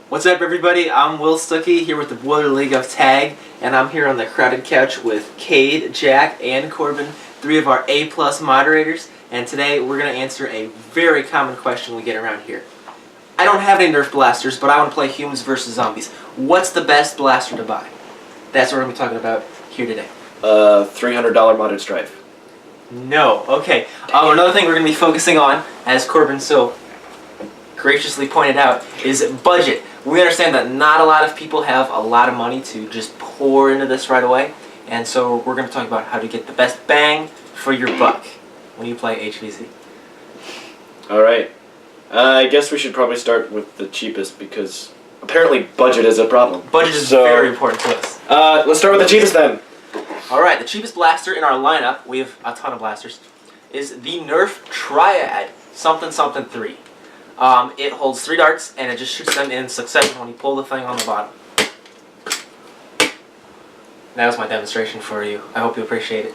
What's up, everybody? I'm Will Stuckey here with the Boiler League of Tag, and I'm here on the crowded couch with Cade, Jack, and Corbin, three of our A-plus moderators, and today we're going to answer a very common question we get around here. I don't have any Nerf blasters, but I want to play humans versus zombies. What's the best blaster to buy? That's what we're going to be talking about here today. $300 modded strife. No. Okay. Another thing we're going to be focusing on, as Corbin so graciously pointed out, is budget. We understand that not a lot of people have a lot of money to just pour into this right away, and so we're going to talk about how to get the best bang for your buck when you play HVZ. Alright. I guess we should probably start with the cheapest because apparently budget is a problem. Budget is very important to us. Let's start with the cheapest then. Alright, the cheapest blaster in our lineup, we have a ton of blasters, is the Nerf Triad something 3. It holds 3 darts, and it just shoots them in succession when you pull the thing on the bottom. That was my demonstration for you. I hope you appreciate it.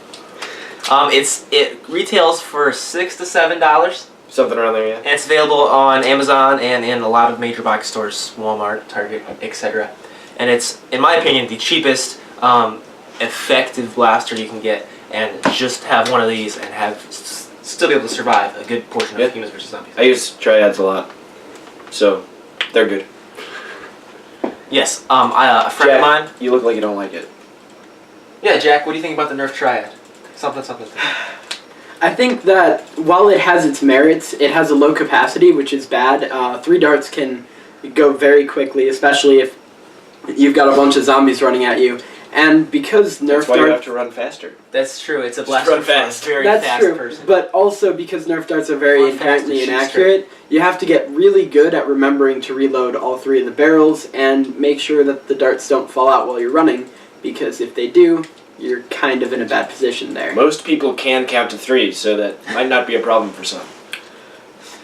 It retails for $6 to $7. Something around there, yeah. And it's available on Amazon and in a lot of major box stores, Walmart, Target, etc. And it's, in my opinion, the cheapest effective blaster you can get, and just have one of these and have still be able to survive a good portion of humans versus zombies. I use triads a lot, so they're good. Yes, a friend Jack, of mine. you look like you don't like it. Yeah, Jack, what do you think about the Nerf Triad? Something 3. I think that while it has its merits, it has a low capacity, which is bad. 3 darts can go very quickly, especially if you've got a bunch of zombies running at you. And because Nerf That's why darts, you have to run faster. That's true. It's a blaster run fast. for a very that's fast true, person. but also because Nerf darts are very Run fast and inherently shoot inaccurate, you have to get really good at remembering to reload all 3 of the barrels and make sure that the darts don't fall out while you're running, because if they do, you're kind of in a bad position there. Most people can count to 3, so that might not be a problem for some.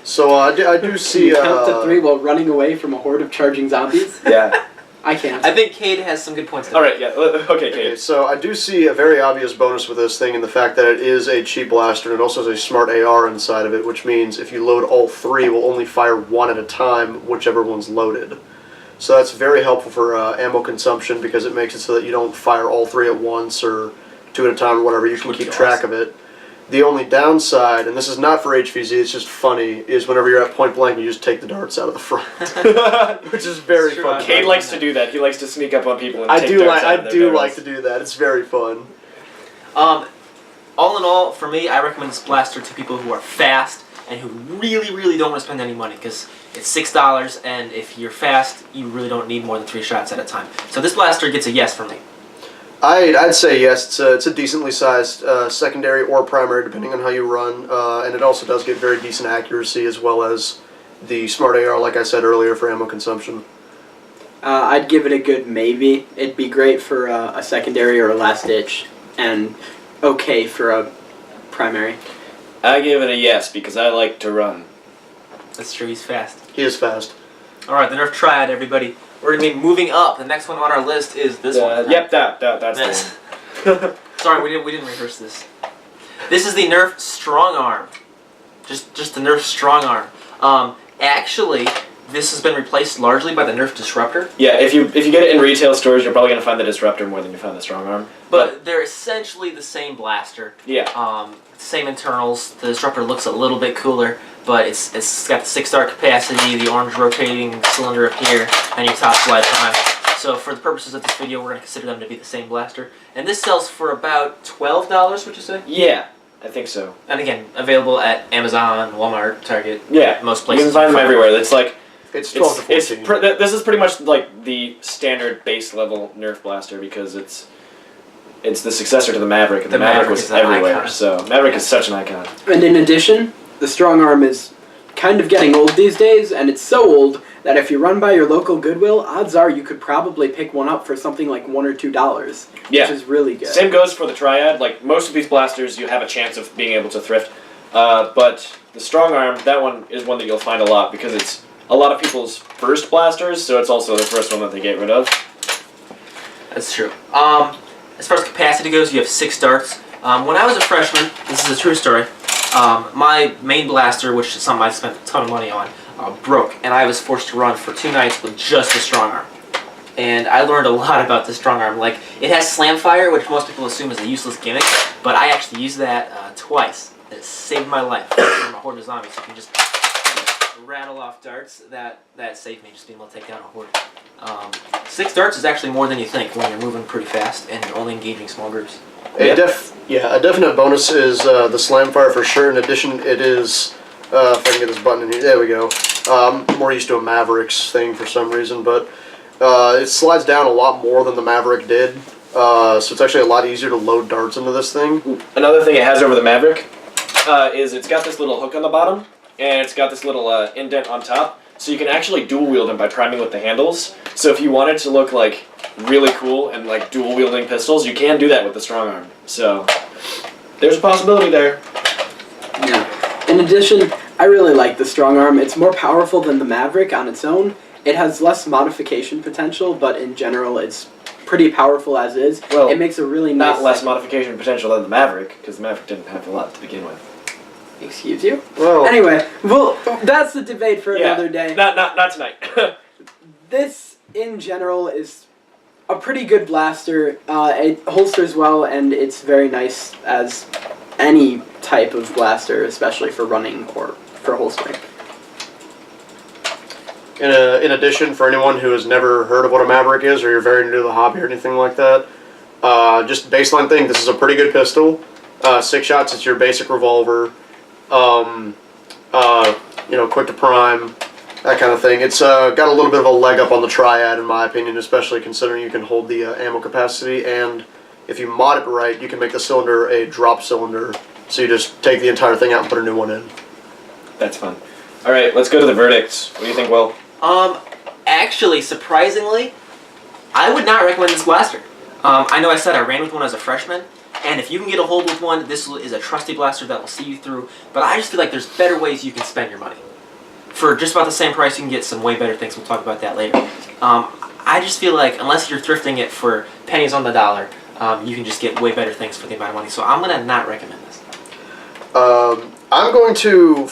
So I do see. Can you count to 3 while running away from a horde of charging zombies? Yeah. I can't. I think Cade has some good points. Alright, yeah. Okay, Okay, Kate. so I do see a very obvious bonus with this thing in the fact that it is a cheap blaster and it also has a smart AR inside of it, which means if you load all 3, it will only fire 1 at a time, whichever one's loaded. So that's very helpful for ammo consumption because it makes it so that you don't fire all 3 at once or 2 at a time or whatever. You can keep track of it. The only downside, and this is not for HVZ, it's just funny, is whenever you're at point blank, you just take the darts out of the front, which is very fun. Cade likes to do that. He likes to sneak up on people and I take do darts like out of their barrels. to do that. It's very fun. All in all, for me, I recommend this blaster to people who are fast and who really don't want to spend any money, because it's $6, and if you're fast, you really don't need more than 3 shots at a time. So this blaster gets a yes from me. I'd say yes. It's a decently sized secondary or primary, depending on how you run, and it also does get very decent accuracy as well as the smart AR, like I said earlier, for ammo consumption. I'd give it a good maybe. It'd be great for a secondary or a last ditch, and okay for a primary. I give it a yes because I like to run. That's true, he's fast. He is fast. Alright, the Nerf Triad, everybody. We're going to be moving up. The next one on our list is this one. Yep, that's the one. Sorry, we didn't rehearse this. This is the Nerf Strong Arm. Just the Nerf Strong Arm. Actually, this has been replaced largely by the Nerf Disruptor. Yeah, if you get it in retail stores, you're probably going to find the Disruptor more than you find the Strong Arm. But they're essentially the same blaster. Yeah. Same internals. The Disruptor looks a little bit cooler, but it's got the 6-star capacity, the orange rotating cylinder up here, and your top slide time. So for the purposes of this video, we're going to consider them to be the same blaster. And this sells for about $12, would you say? Yeah, I think so. And again, available at Amazon, Walmart, Target, Yeah, most places. you can find them everywhere. It's like It's 12 to 14. this is pretty much like the standard base level Nerf blaster because it's the successor to the Maverick, and the Maverick was everywhere. So Maverick is such an icon. And in addition, the Strong Arm is kind of getting old these days, and it's so old that if you run by your local Goodwill, odds are you could probably pick one up for something like $1 or $2, Yeah. which is really good. Same goes for the Triad. Like most of these blasters, you have a chance of being able to thrift. But the Strong Arm, that one is one that you'll find a lot because it's a lot of people's first blasters, so it's also the first one that they get rid of. That's true. As far as capacity goes, you have 6 darts. When I was a freshman, this is a true story, my main blaster, which is something I spent a ton of money on, broke, and I was forced to run for 2 nights with just the strong arm. And I learned a lot about the strong arm. Like, it has slam fire, which most people assume is a useless gimmick, but I actually used that twice. It saved my life from a horde of zombies. You can just rattle off darts. That saved me, just being able to take down a horde. 6 darts is actually more than you think when you're moving pretty fast and you're only engaging small groups. A definite bonus is the slam fire for sure. In addition, it is, if I can get this button in here, there we go. I'm more used to a Mavericks thing for some reason, but it slides down a lot more than the Maverick did. So it's actually a lot easier to load darts into this thing. Another thing it has over the Maverick is it's got this little hook on the bottom, and it's got this little indent on top, so you can actually dual wield them by priming with the handles. So if you wanted to look like really cool and like dual wielding pistols, you can do that with the strong arm. So there's a possibility there. Yeah. In addition, I really like the strong arm. It's more powerful than the Maverick on its own. It has less modification potential, but in general, it's pretty powerful as is. Well, it makes a really nice... Not less modification potential than the Maverick, because the Maverick didn't have a lot to begin with. Excuse you? Well, Anyway, well, that's the debate for another day. Not tonight. This, in general, is a pretty good blaster. It holsters well, and it's very nice as any type of blaster, especially for running or for holstering. in addition, for anyone who has never heard of what a Maverick is, or you're very new to the hobby or anything like that, just baseline thing, this is a pretty good pistol. 6 shots, it's your basic revolver. Quick to prime, that kind of thing. It's got a little bit of a leg up on the Triad, in my opinion, especially considering you can hold the ammo capacity, and if you mod it right, you can make the cylinder a drop cylinder, so you just take the entire thing out and put a new one in. That's fun. All right, let's go to the verdicts. What do you think, Will? Actually, surprisingly, I would not recommend this blaster. I know I said I ran with one as a freshman, and if you can get a hold with one, this is a trusty blaster that will see you through, but I just feel like there's better ways you can spend your money. For just about the same price, you can get some way better things. We'll talk about that later. I just feel like, unless you're thrifting it for pennies on the dollar, you can just get way better things for the amount of money, so I'm going to not recommend this. I'm going to,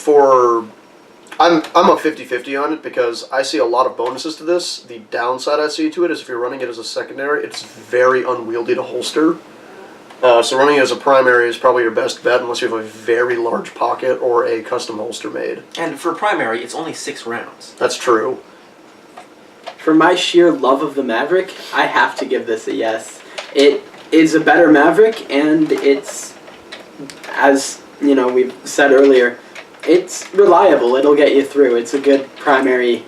I'm a 50-50 on it because I see a lot of bonuses to this. The downside I see to it is if you're running it as a secondary, it's very unwieldy to holster. So running it as a primary is probably your best bet unless you have a very large pocket or a custom holster made. And for primary, it's only 6 rounds. That's true. For my sheer love of the Maverick, I have to give this a yes. It is a better Maverick, and it's, as we've said earlier, it's reliable. It'll get you through. It's a good primary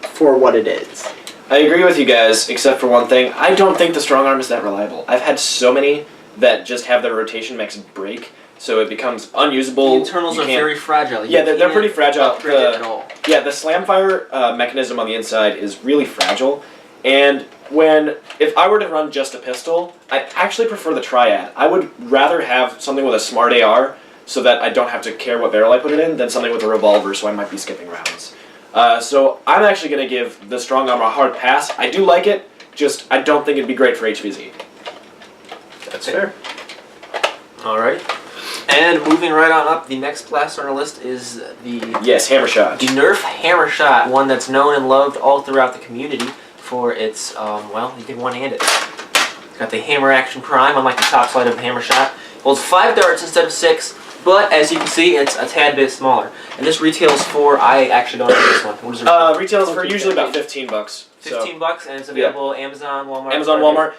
for what it is. I agree with you guys, except for one thing. I don't think the strong arm is that reliable. I've had so many that just have their rotation mechs break, so it becomes unusable. The internals are very fragile. Yeah, they're pretty fragile. Upgrade it at all. Yeah, the slam fire mechanism on the inside is really fragile, and if I were to run just a pistol, I actually prefer the Triad. I would rather have something with a smart AR so that I don't have to care what barrel I put it in than something with a revolver, so I might be skipping rounds. So I'm actually going to give the strong arm a hard pass. I do like it, just I don't think it'd be great for HVZ. That's fair. Alright. And moving right on up, the next blaster on our list is the... Yes, Hammer Shot. The Nerf Hammer Shot, one that's known and loved all throughout the community for its, you can one-hand it. It's got the hammer action prime, unlike the top side of the Hammer Shot. It holds 5 darts instead of 6, but as you can see, it's a tad bit smaller. And this retails for, I actually don't know this one. What is it? Retails for usually about $15. $15, and it's available Amazon, Walmart. Amazon, Walmart.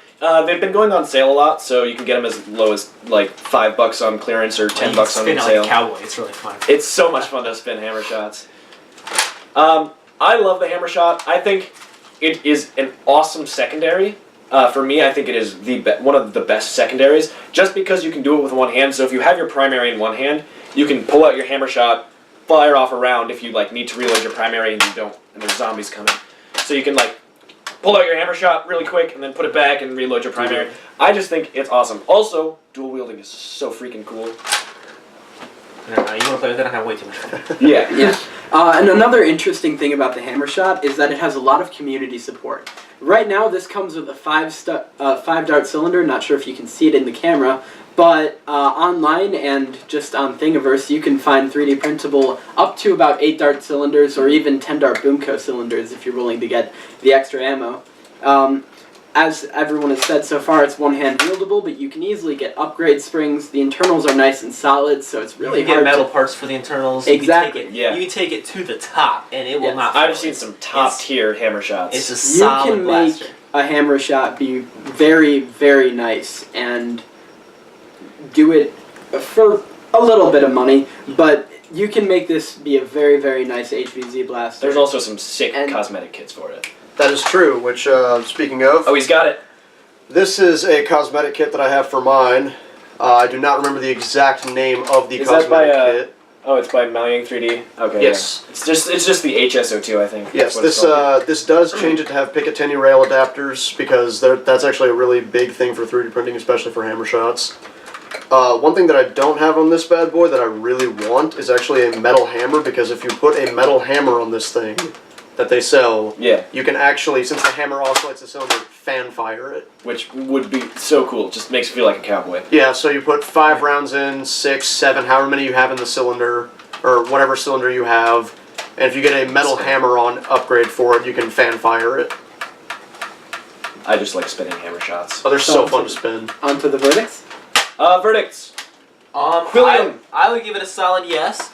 They've been going on sale a lot, so you can get them as low as like $5 on clearance or $10 on spin it sale. like a cowboy. It's really fun. It's so much fun to spin hammer shots. I love the Hammer Shot. I think it is an awesome secondary. For me, I think it is one of the best secondaries, just because you can do it with one hand. So if you have your primary in one hand, you can pull out your Hammer Shot, fire off a round if you need to reload your primary and you don't, and there's zombies coming. So you can pull out your Hammer Shot really quick and then put it back and reload your primary. I just think it's awesome. Also, dual wielding is so freaking cool. You want to play with it? I have way too much fun. Yeah. And another interesting thing about the Hammer Shot is that it has a lot of community support. Right now, this comes with a 5-dart cylinder. Not sure if you can see it in the camera, but online and just on Thingiverse, you can find 3D printable up to about 8-dart cylinders or even 10-dart Boomco cylinders if you're willing to get the extra ammo. As everyone has said so far, it's one-hand wieldable, but you can easily get upgrade springs. The internals are nice and solid, so it's really you can hard get metal to... parts for the internals. Exactly. You can take it to the top, and it will Yes. not. I've fail. seen some top-tier hammer shots. It's a You solid can blaster. make a hammer shot be very, very nice and do it for a little bit of money, but you can make this be a very, very nice HVZ blaster. There's also some sick And- cosmetic kits for it. That is true, which, speaking of, Oh, he's got it. this is a cosmetic kit that I have for mine. I do not remember the exact name of the Is that by, cosmetic kit. Oh, it's by Maoying 3D. Okay. Yes. Yeah. It's just the HSO2, I think. Yes, That's what it's called. this does change it to have Picatinny rail adapters because that's actually a really big thing for 3D printing, especially for hammer shots. One thing that I don't have on this bad boy that I really want is actually a metal hammer, because if you put a metal hammer on this thing that they sell, Yeah, you can actually, since the hammer oscillates the cylinder, fan fire it. which would be so cool. Just makes you feel like a cowboy. Yeah, so you put 5 rounds in, 6, 7, however many you have in the cylinder, or whatever cylinder you have, and if you get a metal hammer on upgrade for it, you can fan fire it. I just like spinning hammer shots. Oh, they're so fun to spin. On to the verdicts. Verdicts. I would give it a solid yes.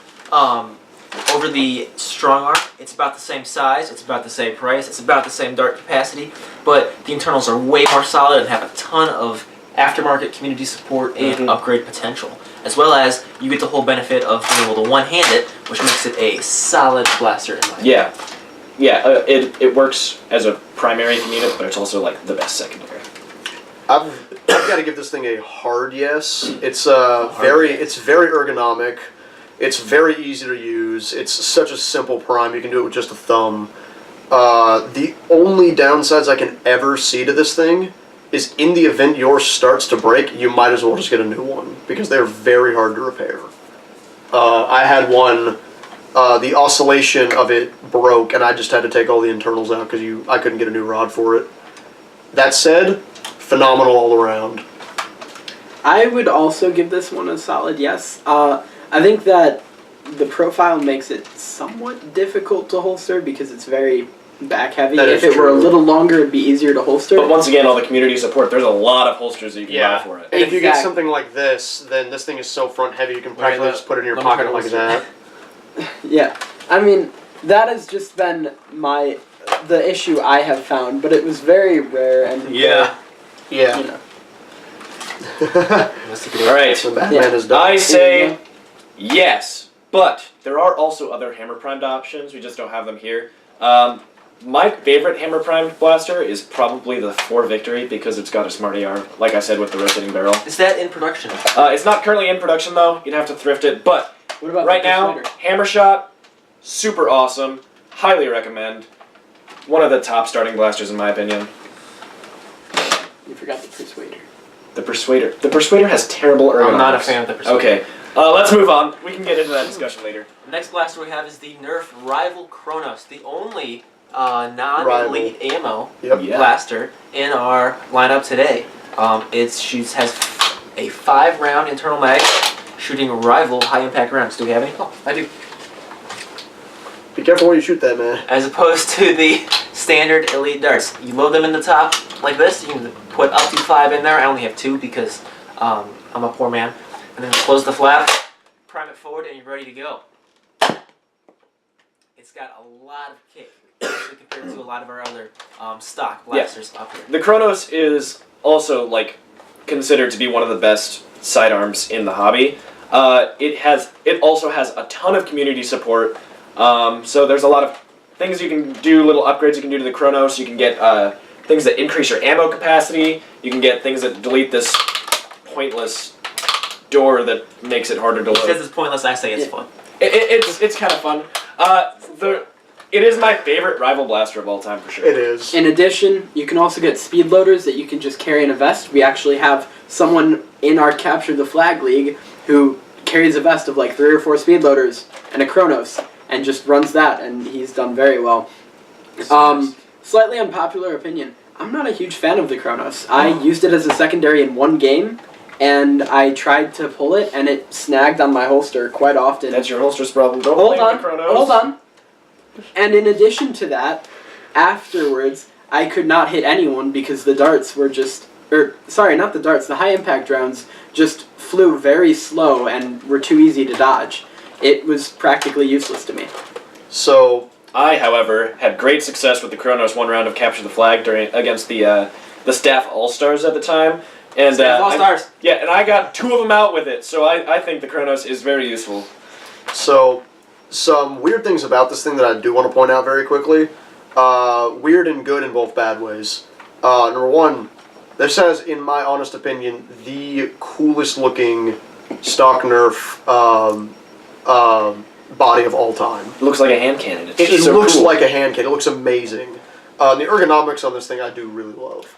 Over the strong arm, it's about the same size, it's about the same price, it's about the same dart capacity, but the internals are way more solid and have a ton of aftermarket community support and upgrade potential, as well as you get the whole benefit of being able to one-hand it, which makes it a solid blaster in my opinion. Yeah. It works as a primary unit, but it's also like the best secondary. I've got to give this thing a hard yes. It's very ergonomic. It's very easy to use. It's such a simple prime. You can do it with just a thumb. The only downsides I can ever see to this thing is in the event yours starts to break, you might as well just get a new one, because they're very hard to repair. I had one, the oscillation of it broke, and I just had to take all the internals out because I couldn't get a new rod for it. That said, phenomenal all around. I would also give this one a solid yes. I think that the profile makes it somewhat difficult to holster because it's very back heavy. That If is it were a true. little longer, it'd be easier to holster. But once again, all the community support. There's a lot of holsters that you can buy for it. And if you get Exact- something like this, then this thing is so front heavy you can practically Wait, just put it in your let me try pocket to like holster that. Yeah, I mean, that has just been the issue I have found, but it was very rare and Yeah. Yeah. you know. All right. The Batman is done. I say yes, but there are also other hammer primed options. We just don't have them here. My favorite hammer primed blaster is probably the 4 Victory because it's got a smart AR, like I said, with the rotating barrel. Is that in production? It's not currently in production though. You'd have to thrift it, but What about right the now, Persuader? hammer shot, super awesome. Highly recommend. One of the top starting blasters in my opinion. You forgot the Persuader. The Persuader. The Persuader has terrible ergonomics. I'm not a fan of the Persuader. Okay, let's move on. We can get into that discussion later. The next blaster we have is the Nerf Rival Kronos, the only non-elite ammo Yep. Yeah. blaster in our lineup today. It has a 5-round internal mag, shooting Rival high-impact rounds. Do we have any? Oh, I do. Be careful where you shoot that, man. As opposed to the standard elite darts. You load them in the top like this. You can put up to 5 in there. I only have 2 because I'm a poor man. And then close the flap, prime it forward, and you're ready to go. It's got a lot of kick, especially compared to a lot of our other stock blasters up here. The Kronos is also like considered to be one of the best sidearms in the hobby. It also has a ton of community support. So there's a lot of things you can do, little upgrades you can do to the Kronos. You can get things that increase your ammo capacity. You can get things that delete this pointless door that makes it harder to He says load. it's pointless, I say it's fun. It's kind of fun. It is my favorite rival blaster of all time for sure. It is. In addition, you can also get speed loaders that you can just carry in a vest. We actually have someone in our Capture the Flag League who carries a vest of like 3 or 4 speed loaders and a Kronos and just runs that, and he's done very well. Slightly unpopular opinion. I'm not a huge fan of the Kronos. I used it as a secondary in one game, and I tried to pull it, and it snagged on my holster quite often. That's your holster's problem. Don't Hold blame on, the Kronos. hold on. And in addition to that, afterwards, I could not hit anyone because the darts were just... not the darts, the high impact rounds just flew very slow and were too easy to dodge. It was practically useless to me. So I, however, had great success with the Kronos one round of Capture the Flag against the Staff All-Stars at the time. And, Staff All-Stars. Yeah, and I got 2 of them out with it, so I think the Kronos is very useful. So, some weird things about this thing that I do want to point out very quickly. Weird and good in both bad ways. Number one, this has, in my honest opinion, the coolest looking stock Nerf body of all time. It looks like a hand cannon. It's It just so looks cool. like a hand cannon. It looks amazing. The ergonomics on this thing I do really love.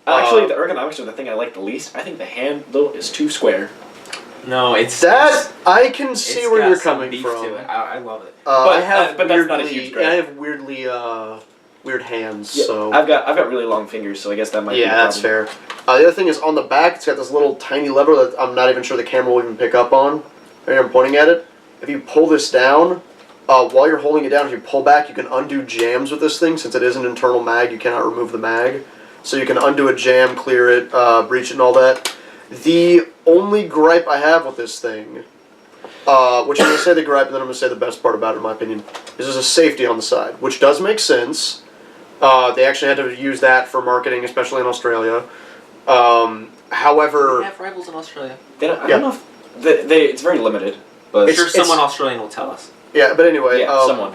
Actually, the ergonomics are the thing I like the least. I think the handle is too square. No, it's That I can see it's where got you're some coming beef from. to it. I love it. I have but that's not a huge weirdly, grip. I have weirdly weird hands. Yeah, So I've got really long fingers, so I guess that might be the yeah, that's problem. fair. The other thing is on the back, it's got this little tiny lever that I'm not even sure the camera will even pick up on. Right here, I'm pointing at it. If you pull this down, while you're holding it down, if you pull back, you can undo jams with this thing. Since it is an internal mag, you cannot remove the mag. So you can undo a jam, clear it, breach it, and all that. The only gripe I have with this thing, which I'm going to say the gripe, and then I'm going to say the best part about it, in my opinion, is there's a safety on the side, which does make sense. They actually had to use that for marketing, especially in Australia. However, We have rivals in Australia. I don't know if it's very limited, but I'm sure someone Australian will tell us. yeah, but anyway, yeah, someone.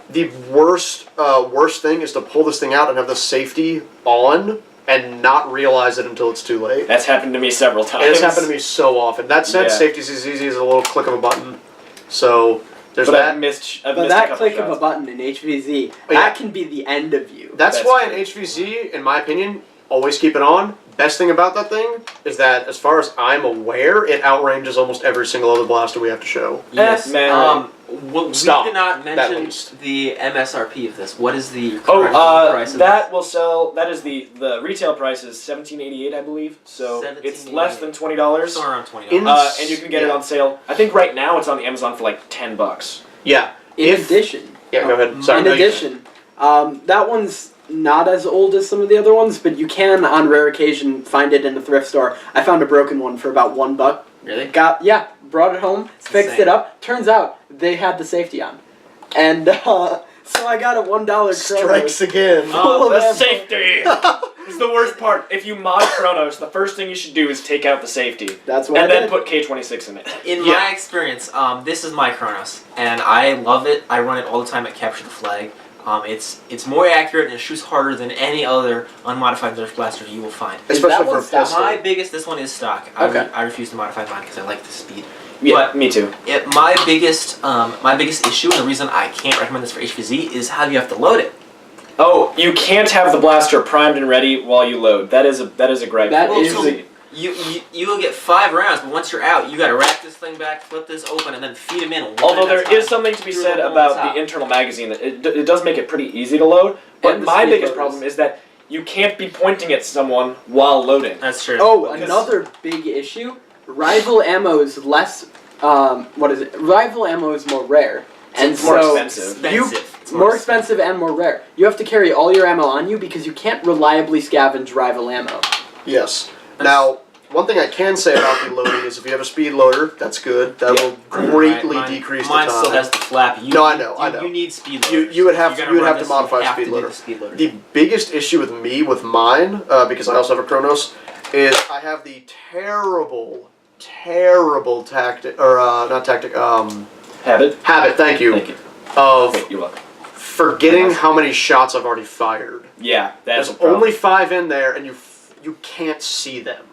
the worst thing is to pull this thing out and have the safety on and not realize it until it's too late. That's happened to me several times. It's happened to me so often. That said, Yeah. safety is as easy as a little click of a button. So there's But that. I've missed a But that couple click shots. of a button in HVZ, Oh, yeah. that can be the end of you. That's That's why true. in HVZ, in my opinion, always keep it on. Best thing about that thing is that, as far as I'm aware, it outranges almost every single other blaster we have to show. Yes, man. We Stop, did not at mention least. the MSRP of this. What is the Oh, current price of that will sell. That is the retail price is $17.88, I believe. So it's less than $20. this? Somewhere around $20. In- And you can get it Yeah. on sale. I think right now it's on Amazon for like $10. Yeah. In If- addition, Yeah, go ahead. Sorry, in no, you- addition, that one's not as old as some of the other ones, but you can, on rare occasion, find it in a thrift store. I found a broken one for about $1. Really? Brought it home, fixed insane. it up. Turns out they had the safety on, and so I got a $1 Strikes again. Full of The ammo. safety is the worst part. If you mod Kronos, the first thing you should do is take out the safety. That's what And I then did. put K26 in it. In Yeah. my experience, this is my Kronos, and I love it. I run it all the time at Capture the Flag. It's more accurate and it shoots harder than any other unmodified Nerf blaster you will find. Especially that for one a stock? pistol. This one is stock. Okay. I refuse to modify mine because I like the speed. Yeah, But me too. my biggest issue and the reason I can't recommend this for HVZ is how you have to load it. Oh, you can't have the blaster primed and ready while you load. That is a gripe. That for is HVZ. You will get 5 rounds, but once you're out, you got to rack this thing back, flip this open, and then feed them in. one Although at a there time is something to be through said the whole about top. the internal magazine. That it does make it pretty easy to load. But And the my speed biggest loaders. problem is that you can't be pointing at someone while loading. That's true. Oh, Because- another big issue. Rival ammo is less. What is it? Rival ammo is more rare, and It's more so expensive. It's more expensive and more rare. You have to carry all your ammo on you because you can't reliably scavenge rival ammo. Yes. Now, one thing I can say about the loading is if you have a speed loader, that's good. That will greatly Mine- decrease the Mine time. still has the flap. You, No, I know, I know. You need speed You- loaders. you would have If to- you're you would gonna have to run modify this, you have speed to do loader. the speed loader. The biggest issue with me with mine, because I also have a Kronos, is I have the terrible tactic, or not tactic, Habit. habit. Thank you. Thank you. Of Okay, you're welcome. forgetting how many shots I've already fired. Yeah, that's There's a problem. only 5 in there, and you can't see them.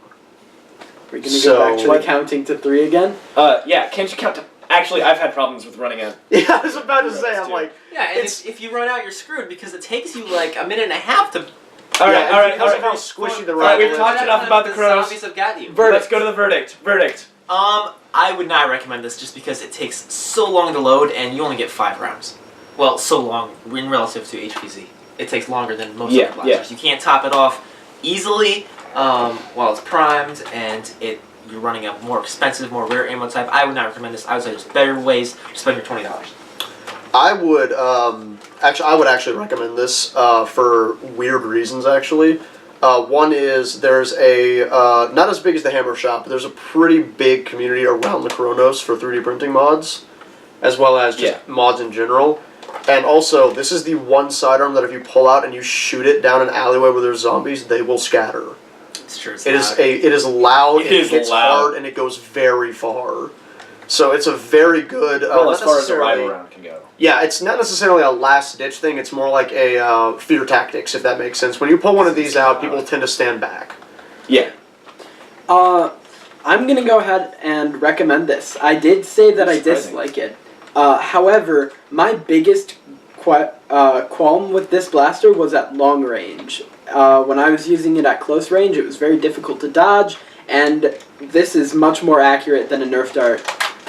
We're gonna go back to So- the counting to 3 again. Yeah, can't you count to... Actually, I've had problems with running out. Yeah, I was about to say, I'm too. like, Yeah, and It's- if you run out, you're screwed because it takes you like a minute and a half to. All yeah, right, and all right, because all of how right. squishy the All right, rifle we've is. talked enough about the Kronos. Zombies have got you. Let's go to the verdict. Verdict. I would not recommend this just because it takes so long to load and you only get 5 rounds. Well, so long in relative to HVZ. it takes longer than most Yeah, other blasters. You can't top it off easily while it's primed, and you're running a more expensive, more rare ammo type. I would not recommend this. I would say there's better ways to spend your $20. I would actually recommend this for weird reasons. Actually, one is there's a not as big as the Hammer Shop, but there's a pretty big community around the Kronos for 3D printing mods, as well as just mods in general. And also, this is the one sidearm that if you pull out and you shoot it down an alleyway where there's zombies, they will scatter. It's true. It is loud. It hits hard, and it goes very far. So it's a very good. Well, as far as a rifle round can go. Yeah, it's not necessarily a last-ditch thing. It's more like a fear tactics, if that makes sense. When you pull one of these out, people tend to stand back. Yeah. I'm gonna go ahead and recommend this. I did say that I dislike it. However, my biggest qualm with this blaster was at long range. When I was using it at close range, it was very difficult to dodge, and this is much more accurate than a Nerf dart.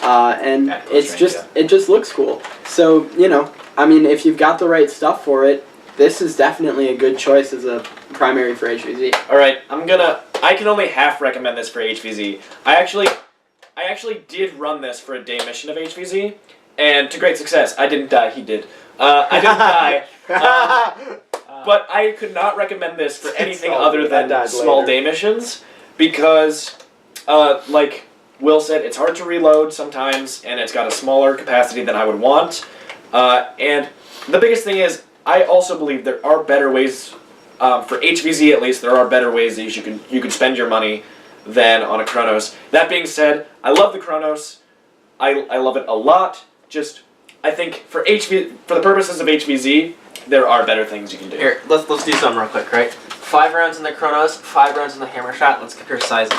And it just looks cool. So, you know, I mean, if you've got the right stuff for it, this is definitely a good choice as a primary for HVZ. Alright, I can only half recommend this for HVZ. I actually did run this for a day mission of HVZ, and to great success. I didn't die, he did. I didn't die. But I could not recommend this for anything other than small day missions, because, like Will said, it's hard to reload sometimes, and it's got a smaller capacity than I would want. And the biggest thing is, I also believe there are better ways, for HVZ at least, there are better ways that you can spend your money than on a Kronos. That being said, I love the Kronos. I love it a lot. Just, I think for the purposes of HVZ, there are better things you can do. Here, let's do something real quick, right? 5 rounds in the Kronos, 5 rounds in the Hammer Shot. Let's compare sizes.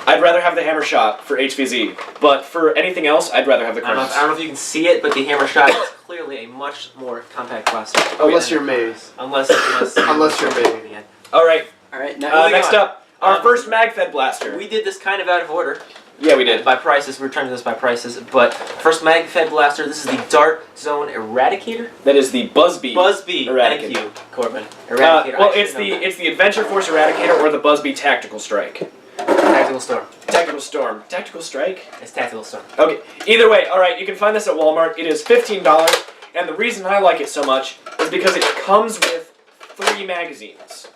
I'd rather have the Hammer Shot for HVZ, but for anything else, I'd rather have the Kronos. I don't know if you can see it, but the Hammer Shot is clearly a much more compact blaster. Unless you're me. Unless you're me. Alright, Next up, our first mag-fed blaster. We did this kind of out of order. Yeah, we did. By prices, we're trying to do this by prices, but first mag-fed blaster, this is the Dart Zone Eradicator. That is the Busby. Eradicator. Thank you, Corbin. Eradicator. Well, it's the Adventure Force Eradicator or the Busby Tactical Strike. Tactical Storm. Tactical Storm. Tactical Strike? It's Tactical Storm. Okay. Either way, alright, you can find this at Walmart. It is $15, and the reason I like it so much is because it comes with 3 magazines.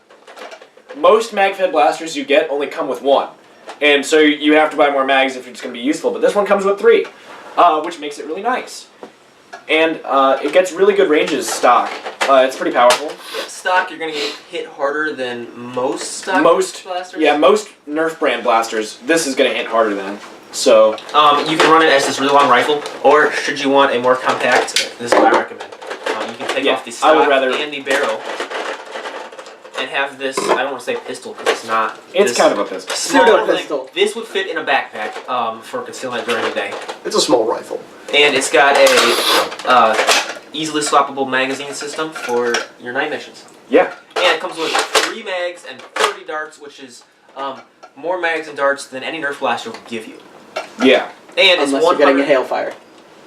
Most mag-fed blasters you get only come with 1. And so you have to buy more mags if it's going to be useful, but this one comes with 3, which makes it really nice. And it gets really good ranges stock. It's pretty powerful. Yeah, stock, you're going to get hit harder than most stock blasters? Yeah, most Nerf brand blasters, this is going to hit harder than. So you can run it as this really long rifle, or should you want a more compact, this is what I recommend. You can take off the stock and the barrel, and have this, I don't want to say pistol because it's not. It's kind of a pistol. Pseudo pistol. This would fit in a backpack for concealment during the day. It's a small rifle. And it's got a easily swappable magazine system for your night missions. Yeah. And it comes with 3 mags and 30 darts, which is more mags and darts than any Nerf blaster would give you. Yeah. And it's unless you're getting a Hailfire.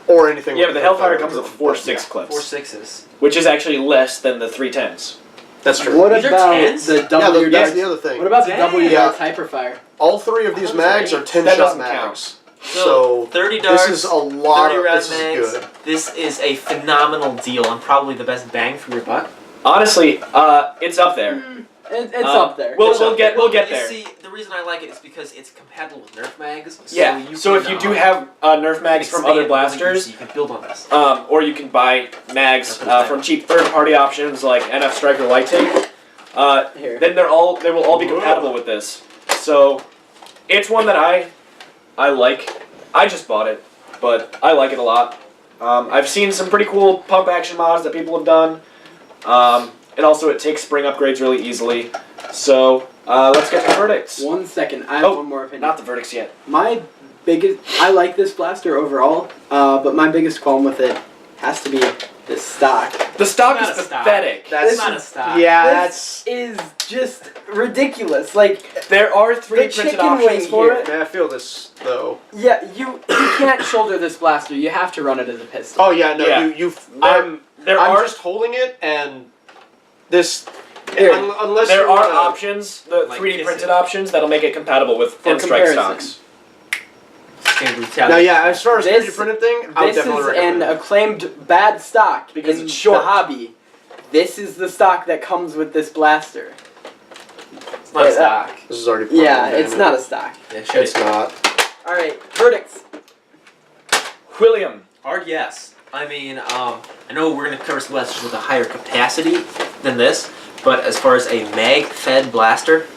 Or anything. Yeah, but the Hellfire comes with 4 6-clips. 4 6s. Which is actually less than the 310s. That's true. What These are about 10s? the W that's darts? the other thing. What about the W Yeah. darts hyperfire? All 3 of these mags are 10-shot That doesn't mags. So 30 darts, this is a lot 30 of round this mags. is good. This is a phenomenal deal and probably the best bang for your buck. Honestly, it's up there. It's up there. We'll get You there. See, the reason I like it is because it's compatible with Nerf mags. So if you do have Nerf mags from other blasters, you can build on this. or you can buy mags from cheap third-party options like NF Strike or Light Tape, then they will all be compatible with this. So it's one that I like. I just bought it, but I like it a lot. I've seen some pretty cool pump action mods that people have done. And also it takes spring upgrades really easily. So let's get to the verdicts. 1 second, I have one more opinion. Not the verdicts yet. I like this blaster overall, but my biggest qualm with it has to be the stock. The stock is stock. pathetic. That's not a stock. Yeah, This is just ridiculous. Like, There are 3 The printed chicken options wing for here. it. Man, I feel this though. yeah, you can't shoulder this blaster. You have to run it as a pistol. Oh yeah, no, Yeah. you. There I'm are just holding it, and This, Here, unless There you are wanna- options, the like 3D kiss printed it. options that'll make it compatible with For N-Strike comparison. stocks. Standard retaliation. Now, yeah, as far as This- 3D printed thing, I would This definitely is recommend an it. acclaimed bad stock Because in it's short. the hobby. This is the stock that comes with this blaster. It's not stock. This is already. Yeah, damn it's it. not a stock. It should. It's not. All right, verdicts. William. Hard yes. I mean, I know we're going to cover some blasters with a higher capacity than this, but as far as a mag-fed blaster,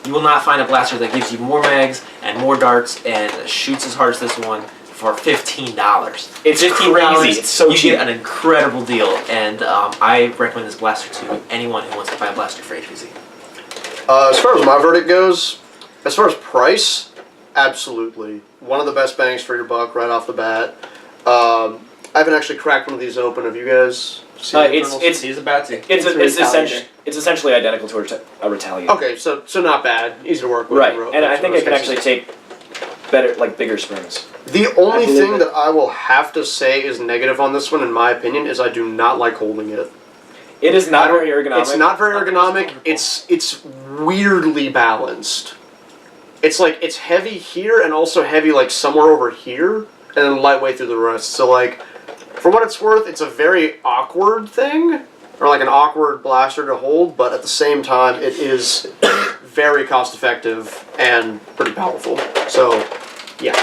you will not find a blaster that gives you more mags and more darts and shoots as hard as this one for $15. It's $15, crazy. It's so you cheap. get an incredible deal, and I recommend this blaster to anyone who wants to buy a blaster for HVZ. As far as my verdict goes, as far as price, absolutely one of the best bangs for your buck right off the bat. I haven't actually cracked one of these open. Have you guys seen the It's internals? He's about to. It's a Retaliator. it's essentially identical to a Retaliator. Okay, so not bad, easy to work with. Right, and I in think most it can cases. actually take better, like bigger springs. The only I believe thing it. that I will have to say is negative on this one, in my opinion, is I do not like holding it. It is not very ergonomic. It's not very ergonomic. comfortable. It's weirdly balanced. It's like it's heavy here and also heavy like somewhere over here, and then lightweight through the rest. So like, for what it's worth, it's a very awkward thing, or like an awkward blaster to hold. But at the same time, it is very cost effective and pretty powerful. So, yeah.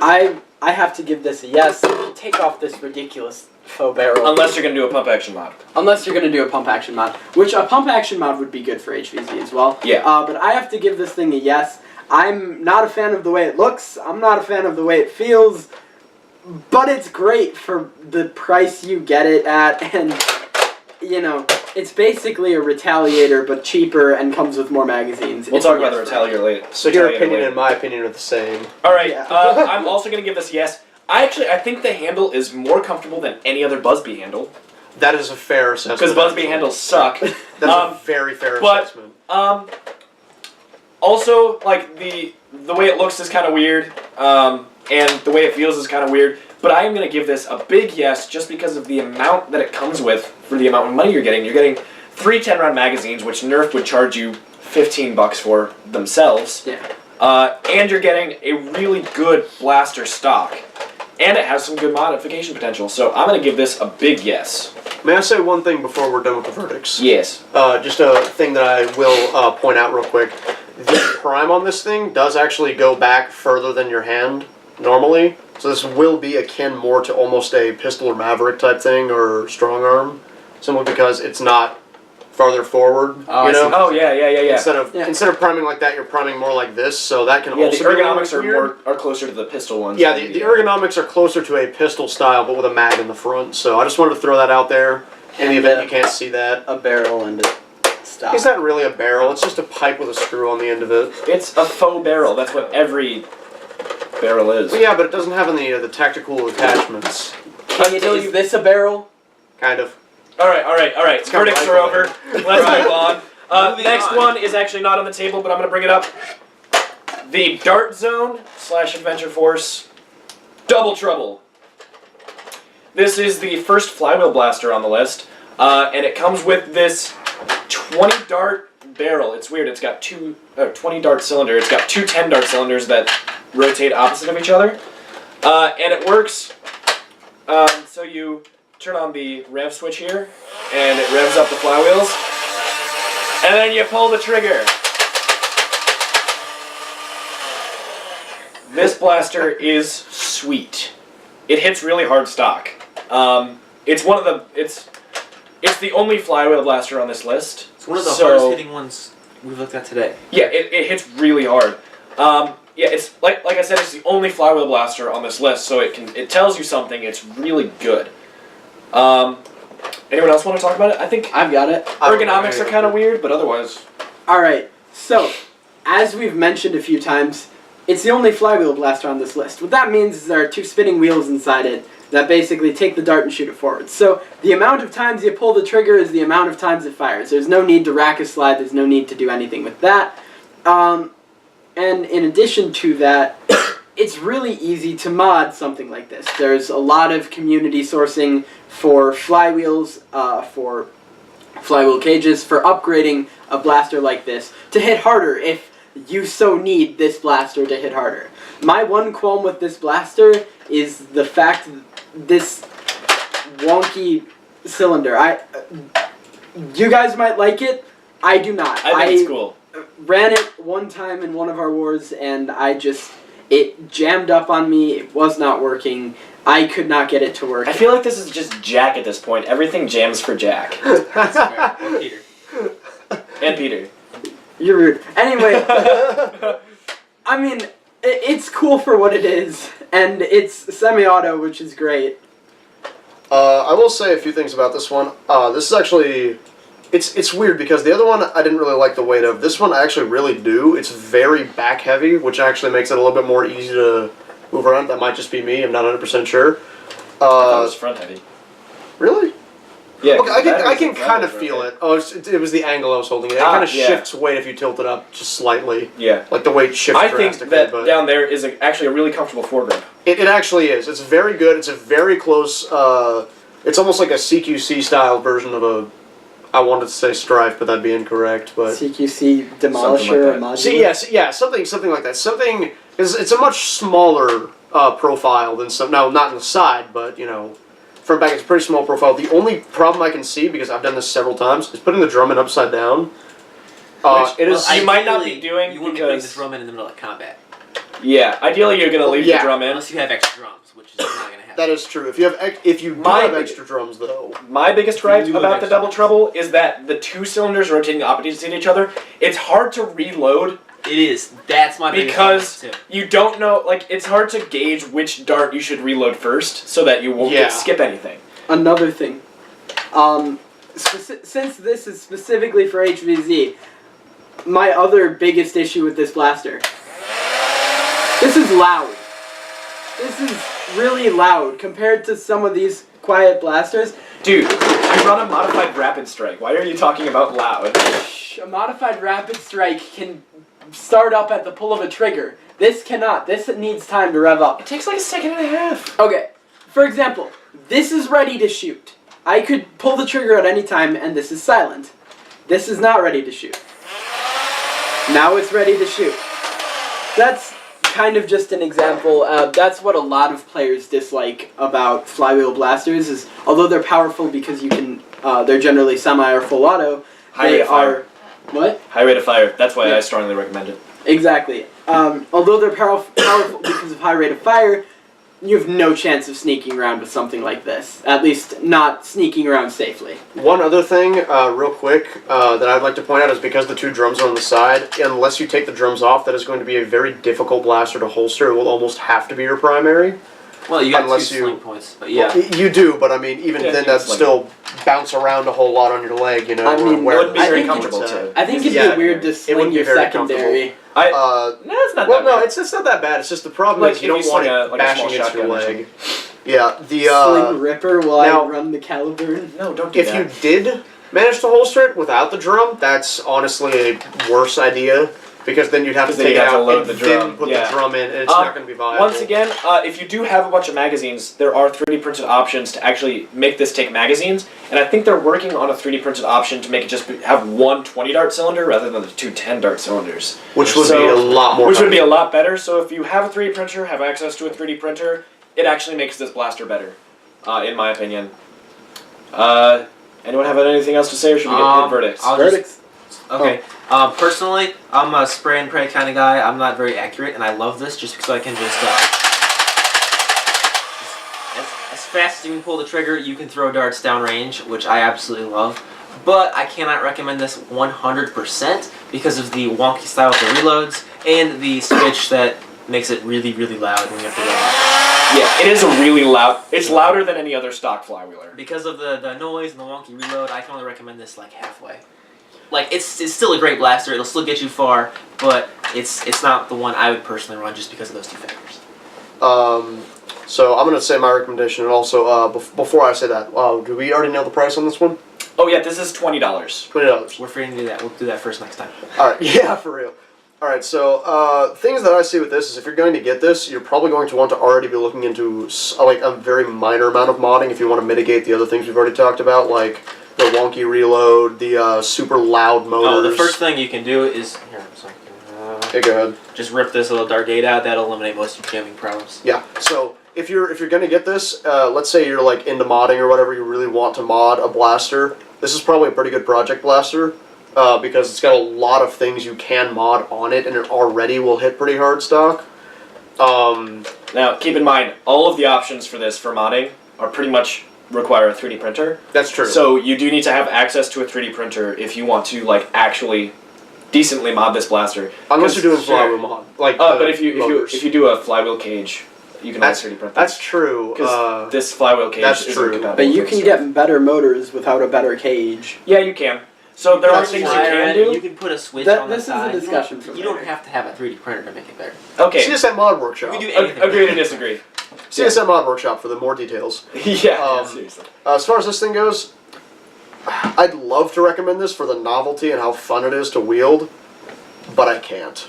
I have to give this a yes. Take off this ridiculous faux barrel. Unless you're going to do a pump action mod. Unless you're going to do a pump action mod, which a pump action mod would be good for HVZ as well. Yeah. But I have to give this thing a yes. I'm not a fan of the way it looks. I'm not a fan of the way it feels. But it's great for the price you get it at, and you know, it's basically a Retaliator but cheaper and comes with more magazines. We'll It's talk a about the yes for me. Retaliator later. So your Retaliator opinion later. and my opinion are the same. All right. Yeah. I'm also going to give this a yes. I think the handle is more comfortable than any other Buzzbee handle That is a fair assessment. because Buzzbee actually. handles suck. That's Um, a very fair but- assessment. Also, like the way it looks is kind of weird, and the way it feels is kind of weird. But I am going to give this a big yes just because of the amount that it comes with for the amount of money you're getting. You're getting 3 10-round magazines, which Nerf would charge you $15 for themselves. Yeah. And you're getting a really good blaster stock. And it has some good modification potential. So I'm going to give this a big yes. May I say one thing before we're done with the verdicts? Yes. Just a thing that I will point out real quick. The prime on this thing does actually go back further than your hand normally. So this will be akin more to almost a pistol or maverick type thing or strong arm. Simply because it's not farther forward. Oh, I you know? see. Oh, yeah. Instead of priming like that, you're priming more like this. So that can Yeah, the also be a little ergonomics bit are weird. are closer to the pistol ones. Yeah, than the ergonomics are closer to a pistol style, but with a mag in the front. So I just wanted to throw that out there. In the And, event you can't see that. A barrel and a stock. It's not really a barrel, it's just a pipe with a screw on the end of it. It's a faux barrel. That's what every barrel is. Well, yeah, but it doesn't have any of the tactical attachments. Until Is you... this a barrel? Kind of. All right. It's got Verdicts are rifle over. Let's move on. Moving Next on. one is actually not on the table, but I'm going to bring it up. The Dart Zone / Adventure Force Double Trouble. This is the first flywheel blaster on the list, and it comes with this 20 dart barrel. It's weird. It's got 20 dart cylinder. It's got 2 10 dart cylinders that rotate opposite of each other, and it works. So you turn on the rev switch here, and it revs up the flywheels, and then you pull the trigger. This blaster is sweet. It hits really hard stock. It's one of the it's the only flywheel blaster on this list. It's one of the hardest hitting ones we've looked at today. Yeah, it hits really hard. Yeah, it's like I said, it's the only flywheel blaster on this list, so it tells you something. It's really good. Anyone else want to talk about it? I think I've got it. ergonomics are kind of weird, but otherwise. Alright, so, as we've mentioned a few times, it's the only flywheel blaster on this list. What that means is there are 2 spinning wheels inside it that basically take the dart and shoot it forward. So, the amount of times you pull the trigger is the amount of times it fires. There's no need to rack a slide, there's no need to do anything with that. And in addition to that, it's really easy to mod something like this. There's a lot of community sourcing for flywheels, for flywheel cages for upgrading a blaster like this to hit harder if you so need this blaster to hit harder. My one qualm with this blaster is the fact this wonky cylinder. You guys might like it. I do not. I think it's cool. Ran it one time in one of our wars, and it jammed up on me. It was not working. I could not get it to work. I feel like this is just Jack at this point. Everything jams for Jack. That's fair. Or Peter. And Peter. You're rude. Anyway, I mean, it's cool for what it is, and it's semi-auto, which is great. I will say a few things about this one. This is actually, it's weird because the other one I didn't really like the weight of. This one I actually really do. It's very back heavy, which actually makes it a little bit more easy to move around. That might just be me. I'm not 100% sure. I thought it was front heavy. Really? Yeah. Okay, I can kind of feel it. Oh, it was the angle I was holding it. It kind of shifts weight if you tilt it up just slightly. Yeah. Like the weight shifts I drastically. think that but down there is actually a really comfortable foregrip. It actually is. It's very good. It's a very close. It's almost like a CQC style version of a. I wanted to say Strife, but that'd be incorrect. But CQC Demolisher Something like or that. Modular. yeah, something like that. Something is. It's a much smaller profile than some. No, not in the side, but you know, front back. It's a pretty small profile. The only problem I can see, because I've done this several times, is putting the drum in upside down. It is. you might not be doing You wouldn't be putting the because drum in the middle of combat. yeah, ideally you're gonna leave the drum in. Unless you have extra drums, which is not going to happen. That is true. If you do have extra drums, though. My biggest gripe You do have about the extra double treble is that the two cylinders rotating opposite each other. It's hard to reload It is. That's my biggest because problem, too. you don't know. Like it's hard to gauge which dart you should reload first, so that you won't skip anything. Another thing, since this is specifically for HVZ, my other biggest issue with this blaster, this is loud. This is really loud compared to some of these quiet blasters. Dude, you run a modified rapid strike. Why are you talking about loud? A modified rapid strike can start up at the pull of a trigger. This cannot. This needs time to rev up. It takes like a second and a half. Okay, for example, this is ready to shoot. I could pull the trigger at any time and this is silent. This is not ready to shoot. Now it's ready to shoot. That's kind of just an example. That's what a lot of players dislike about flywheel blasters is, although they're powerful because you can, they're generally semi or full auto, High rate of fire. What? High rate of fire. That's why Yeah. I strongly recommend it. Exactly. Although they're powerful because of high rate of fire, you have no chance of sneaking around with something like this. At least not sneaking around safely. One other thing, real quick, that I'd like to point out is because the two drums are on the side, unless you take the drums off, that is going to be a very difficult blaster to holster. It will almost have to be your primary. Well, you got Unless two you- sling points, but yeah. Well, you do, but I mean, even Yeah, then, you can that'd sling still bounce around a whole lot on your leg, you know. I mean, where it would be I very think comfortable it's, too. I think it'd Yeah, be weird to it sling would be your very secondary. No, it's not well, that no, bad. it's not that bad. It's just the problem Like, is you if don't you want sling it a bashing small against your shotgun or leg. Yeah, Sling Ripper while now- I run the Caliburn. No, don't do if that. you did manage to holster it without the drum, that's honestly a worse idea because then you'd have to Because then take you'd it have to out load and the then drum. put Yeah. the drum in, and it's not going to be viable. Once again, if you do have a bunch of magazines, there are 3D printed options to actually make this take magazines, and I think they're working on a 3D printed option to make it just have one 20 dart cylinder rather than the two 10 dart cylinders. which would So- be a lot more. Which would be a lot better, so if you have a 3D printer, have access to a 3D printer, it actually makes this blaster better, in my opinion. Anyone have anything else to say, or should we get hit verdicts? I'll just- Verdicts. Okay. Personally, I'm a spray and pray kind of guy. I'm not very accurate, and I love this just because I can just as fast as you can pull the trigger, you can throw darts downrange, which I absolutely love. But I cannot recommend this 100% because of the wonky style of the reloads and the switch that makes it really, really loud when you have to reload. Yeah, it is a really loud. It's louder than any other stock flywheeler. Because of the noise and the wonky reload, I can only recommend this like halfway. Like it's still a great blaster. It'll still get you far, but it's not the one I would personally run just because of those two factors. So I'm going to say my recommendation, and also before I say that, do we already know the price on this one? Oh yeah, this is $20. $20. We're free to do that. We'll do that first next time. All right, yeah, for real. All right, so things that I see with this is if you're going to get this, you're probably going to want to already be looking into like a very minor amount of modding if you want to mitigate the other things we've already talked about, like the wonky reload, the super loud motors. Oh, the first thing you can do is here. So, Hey, go ahead. just rip this little dart gate out. That'll eliminate most of your jamming problems. Yeah. So if you're gonna get this, let's say you're like into modding or whatever, you really want to mod a blaster. This is probably a pretty good project blaster because it's got a lot of things you can mod on it, and it already will hit pretty hard stock. Now, keep in mind, all of the options for this for modding are pretty much require a 3D printer. That's true. So you do need to have access to a 3D printer if you want to like actually decently mod this blaster. Unless you're doing Sure. flywheel mod, like But if you motors. do a flywheel cage, you can always 3D print That's true. because this flywheel cage that's isn't true. compatible But you with can stuff. get better motors without a better cage. Yeah, you can. So there are That's things you fine. can You do. can put a switch That- on the this is a side. discussion for You don't later. have to have a 3D printer to make it better. Okay, CSM Mod Workshop. You can do anything. agree to disagree. CSM Mod Workshop for the more details. Yeah, Um, seriously. As far as this thing goes, I'd love to recommend this for the novelty and how fun it is to wield, but I can't.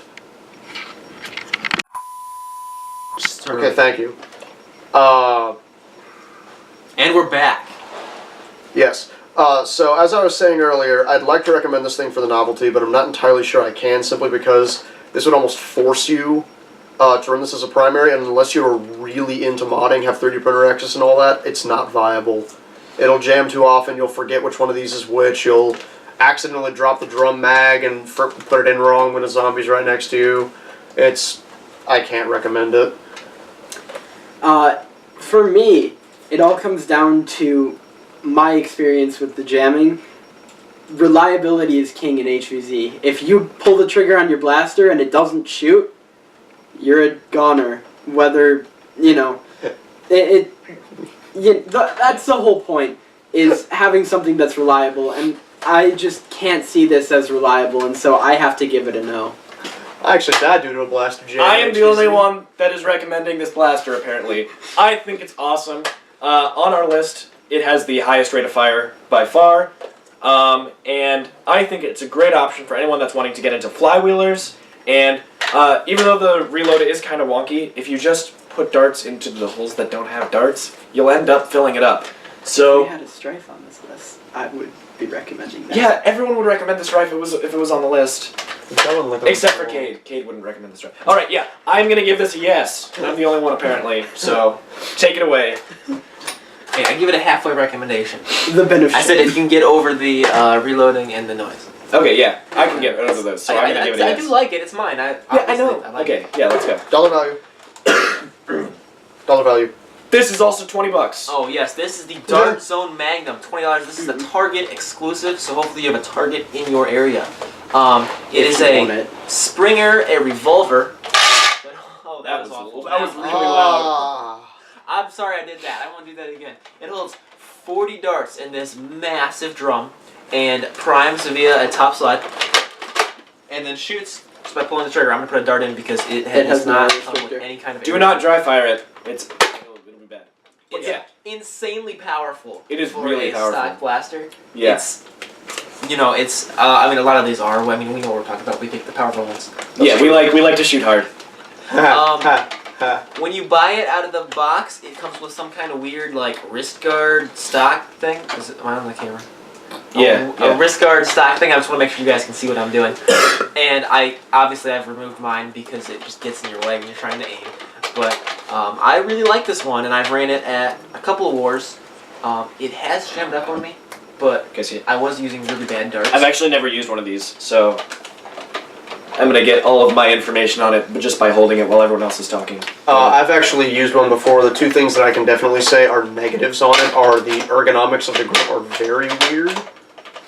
Just sort Okay, of- thank you. And we're back. Yes. So as I was saying earlier, I'd like to recommend this thing for the novelty, but I'm not entirely sure I can, simply because this would almost force you to run this as a primary, and unless you're really into modding, have 3D printer access and all that, it's not viable. It'll jam too often, you'll forget which one of these is which, you'll accidentally drop the drum mag and put it in wrong when a zombie's right next to you. I can't recommend it. For me, it all comes down to my experience with the jamming. Reliability is king in HVZ. If you pull the trigger on your blaster and it doesn't shoot, you're a goner. Whether, that's the whole point, is having something that's reliable, and I just can't see this as reliable, and so I have to give it a no. I actually died due to a blaster jam. I am the only one that is recommending this blaster, apparently. I think it's awesome. On our list, it has the highest rate of fire by far. And I think it's a great option for anyone that's wanting to get into flywheelers. And even though the reload is kind of wonky, if you just put darts into the holes that don't have darts, you'll end up filling it up. If So we had a Strife on this list, I would be recommending that. yeah, everyone would recommend this rifle if it was on the list. Except for Cade. Cade wouldn't recommend this rifle. Alright, yeah, I'm gonna give this a yes. I'm the only one apparently, so take it away. Hey, I give it a halfway recommendation. The benefit. I said it can get over the reloading and the noise. Okay, yeah, I can get rid of those, so I'm gonna give it a I yes. do like it. It's mine. Yeah, I know. like Okay, it. yeah, let's go. Dollar value. Dollar value. This is also $20. Oh yes, this is the Dart Zone Magnum, $20. This is a Target exclusive, so hopefully you have a Target in your area. It is a Springer, a revolver. Oh, that was awful. That was really loud. Ah. I'm sorry I did that. I won't do that again. It holds 40 darts in this massive drum and primes via a top slide and then shoots just by pulling the trigger. I'm going to put a dart in because it has not no come with restrictor. any kind of... Do not dry fire it. It'll be bad. But It's yeah, insanely powerful. It is for really a powerful. stock blaster. yeah. It's, I mean, a lot of these are. I mean, we know what we're talking about. We pick the powerful ones. Yeah, we like to shoot hard. When you buy it out of the box, it comes with some kind of weird, like, wrist guard stock thing. Am I on the camera? Yeah, A wrist guard stock thing. I just want to make sure you guys can see what I'm doing. And I've removed mine because it just gets in your way when you're trying to aim. But I really like this one, and I've ran it at a couple of wars. It has jammed up on me, but I was using really bad darts. I've actually never used one of these, so I'm gonna get all of my information on it, but just by holding it while everyone else is talking. I've actually used one before. The two things that I can definitely say are negatives on it are the ergonomics of the grip are very weird.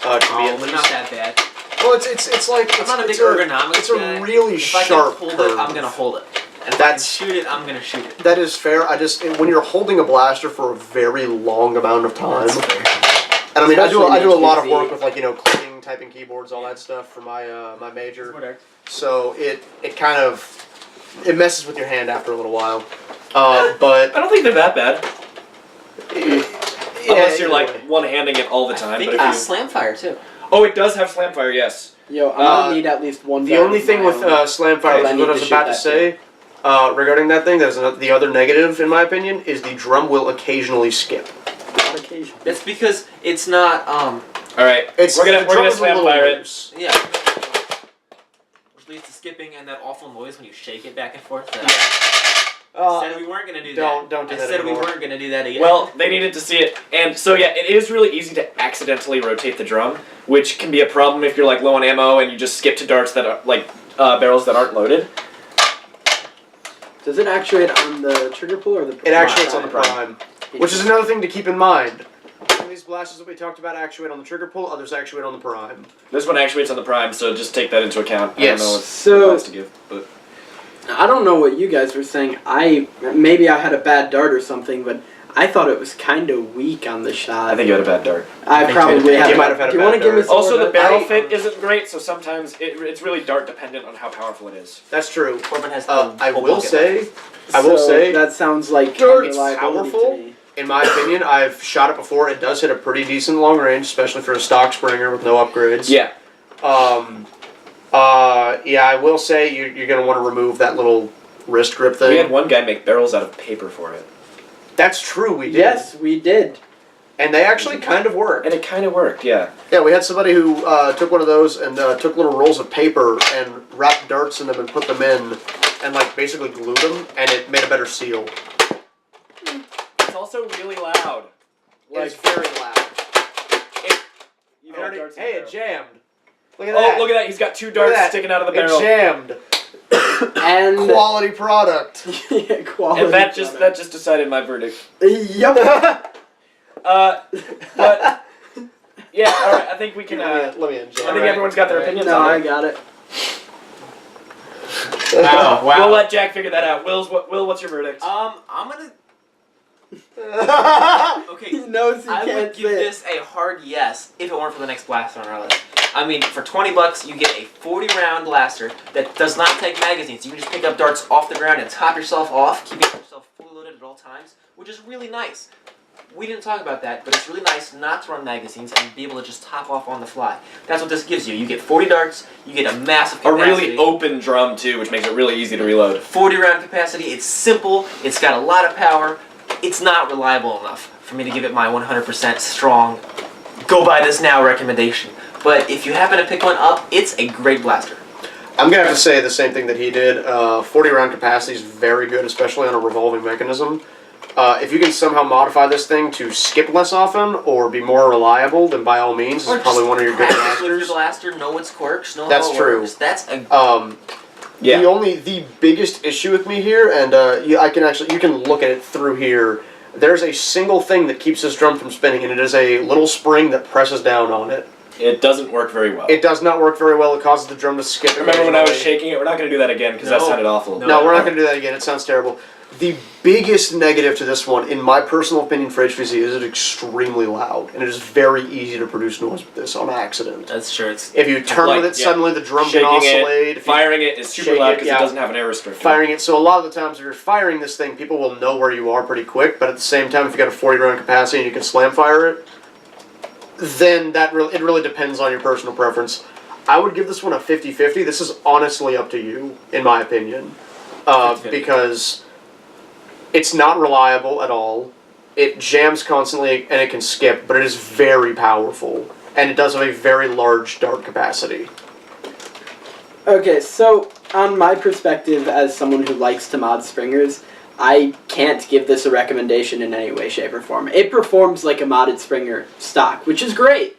To me at They're least. not that bad. Well, it's like I'm not a big it's ergonomics It's a guy. really If I sharp can hold curve. it, I'm gonna hold it. And if That's- I can shoot it, I'm gonna shoot it. That is fair. When you're holding a blaster for a very long amount of time, and I mean I do a lot of HVZ. work with clicking, typing keyboards, all that stuff for my my major. So it kind of messes with your hand after a little while. But I don't think they're that bad, unless you're like anyway. one-handing it all the I time. think But it if has you... slam fire too. Oh, it does have slam fire, yes. Yo, I'm gonna need at least one. The only thing with slam fire, Because I is what I need was to about to shoot say regarding that thing, the other negative in my opinion is the drum will occasionally skip. on occasion. That's because it's not. All right, It's we're the gonna drum is a slam little fire it. loose. Yeah. Which leads to skipping and that awful noise when you shake it back and forth. I said we weren't gonna do that. Don't do that I said anymore. we weren't gonna do that again. Well, they needed to see it, and so yeah, it is really easy to accidentally rotate the drum, which can be a problem if you're like low on ammo and you just skip to darts that are like barrels that aren't loaded. Does it actuate on the trigger pull or the? It actuates on the prime? prime, which is another thing to keep in mind. Some of these blasters that we talked about actuate on the trigger pull, others actuate on the prime. This one actuates on the prime, so just take that into account. Yes. I don't know what So- advice to give, but I don't know what you guys were saying. Maybe I had a bad dart or something, but I thought it was kind of weak on the shot. I think you had a bad dart. I think probably you have. might have had a Do you want to bad give me dart. some Also, more the dart? barrel I- fit isn't great, so sometimes it's really dart dependent on how powerful it is. That's true. Corbin has. I full will bucket say, left. I will So say, that sounds like Dart's reliability powerful. to me. in my opinion, I've shot it before. It does hit a pretty decent long range, especially for a stock Springer with no upgrades. Yeah. Yeah, I will say you're going to want to remove that little wrist grip thing. We had one guy make barrels out of paper for it. That's true, we did. Yes, we did. And they actually kind of worked. And it kind of worked, yeah. Yeah, we had somebody who took one of those and took little rolls of paper and wrapped darts in them and put them in and like basically glued them, and it made a better seal. It's also really loud. It's very loud. You It know, already- darts in hey, the it barrel. jammed. Look at that. Oh, look at that. He's got two Look at darts that. sticking out of the It barrel. jammed. And Quality product. yeah, quality. And that just decided my verdict. Yup. But yeah, all right. I think we can. I Let me unjam. think Alright, everyone's got their alright. opinions No, on I it. got it. Wow, wow. We'll let Jack figure that out. Will, what's your verdict? I'm gonna. Okay. He knows he I can't would give say it. this a hard yes if it weren't for the next blaster on our list. I mean, for $20, you get a 40-round blaster that does not take magazines. You can just pick up darts off the ground and top yourself off, keeping yourself fully loaded at all times, which is really nice. We didn't talk about that, but it's really nice not to run magazines and be able to just top off on the fly. That's what this gives you. You get 40 darts, you get a massive A capacity. really open drum too, which makes it really easy to reload. 40-round capacity. It's simple. It's got a lot of power. It's not reliable enough for me to give it my 100% strong, go buy this now recommendation. But if you happen to pick one up, it's a great blaster. I'm going to have to say the same thing that he did. 40 round capacity is very good, especially on a revolving mechanism. If you can somehow modify this thing to skip less often or be more reliable, then by all means, Or it's probably just one of your good practice with your blasters. blaster, know its quirks, know That's how it true. works. That's a Yeah. The biggest issue with me here, and you can look at it through here. There's a single thing that keeps this drum from spinning, and it is a little spring that presses down on it. It doesn't work very well. It does not work very well. It causes the drum to skip. Remember when I was occasionally. shaking it? We're not going to do that again because that No. sounded awful. No, we're not going to do that again. It sounds terrible. The biggest negative to this one, in my personal opinion for HVZ, is it's extremely loud, and it is very easy to produce noise with this on accident. That's sure. It's If you turn Like, with it, yeah. suddenly the drum can Shaking oscillate. it, If you- firing it is super shake loud it, because yeah. it doesn't have an air restrictor. Firing it, so a lot of the times if you're firing this thing, people will know where you are pretty quick, but at the same time, if you got a 40 round capacity and you can slam fire it, then it really depends on your personal preference. I would give this one a 50-50. This is honestly up to you, in my opinion, 50-50. because it's not reliable at all. It jams constantly and it can skip, but it is very powerful, and it does have a very large dart capacity. Okay, so on my perspective as someone who likes to mod Springers, I can't give this a recommendation in any way, shape, or form. It performs like a modded Springer stock, which is great,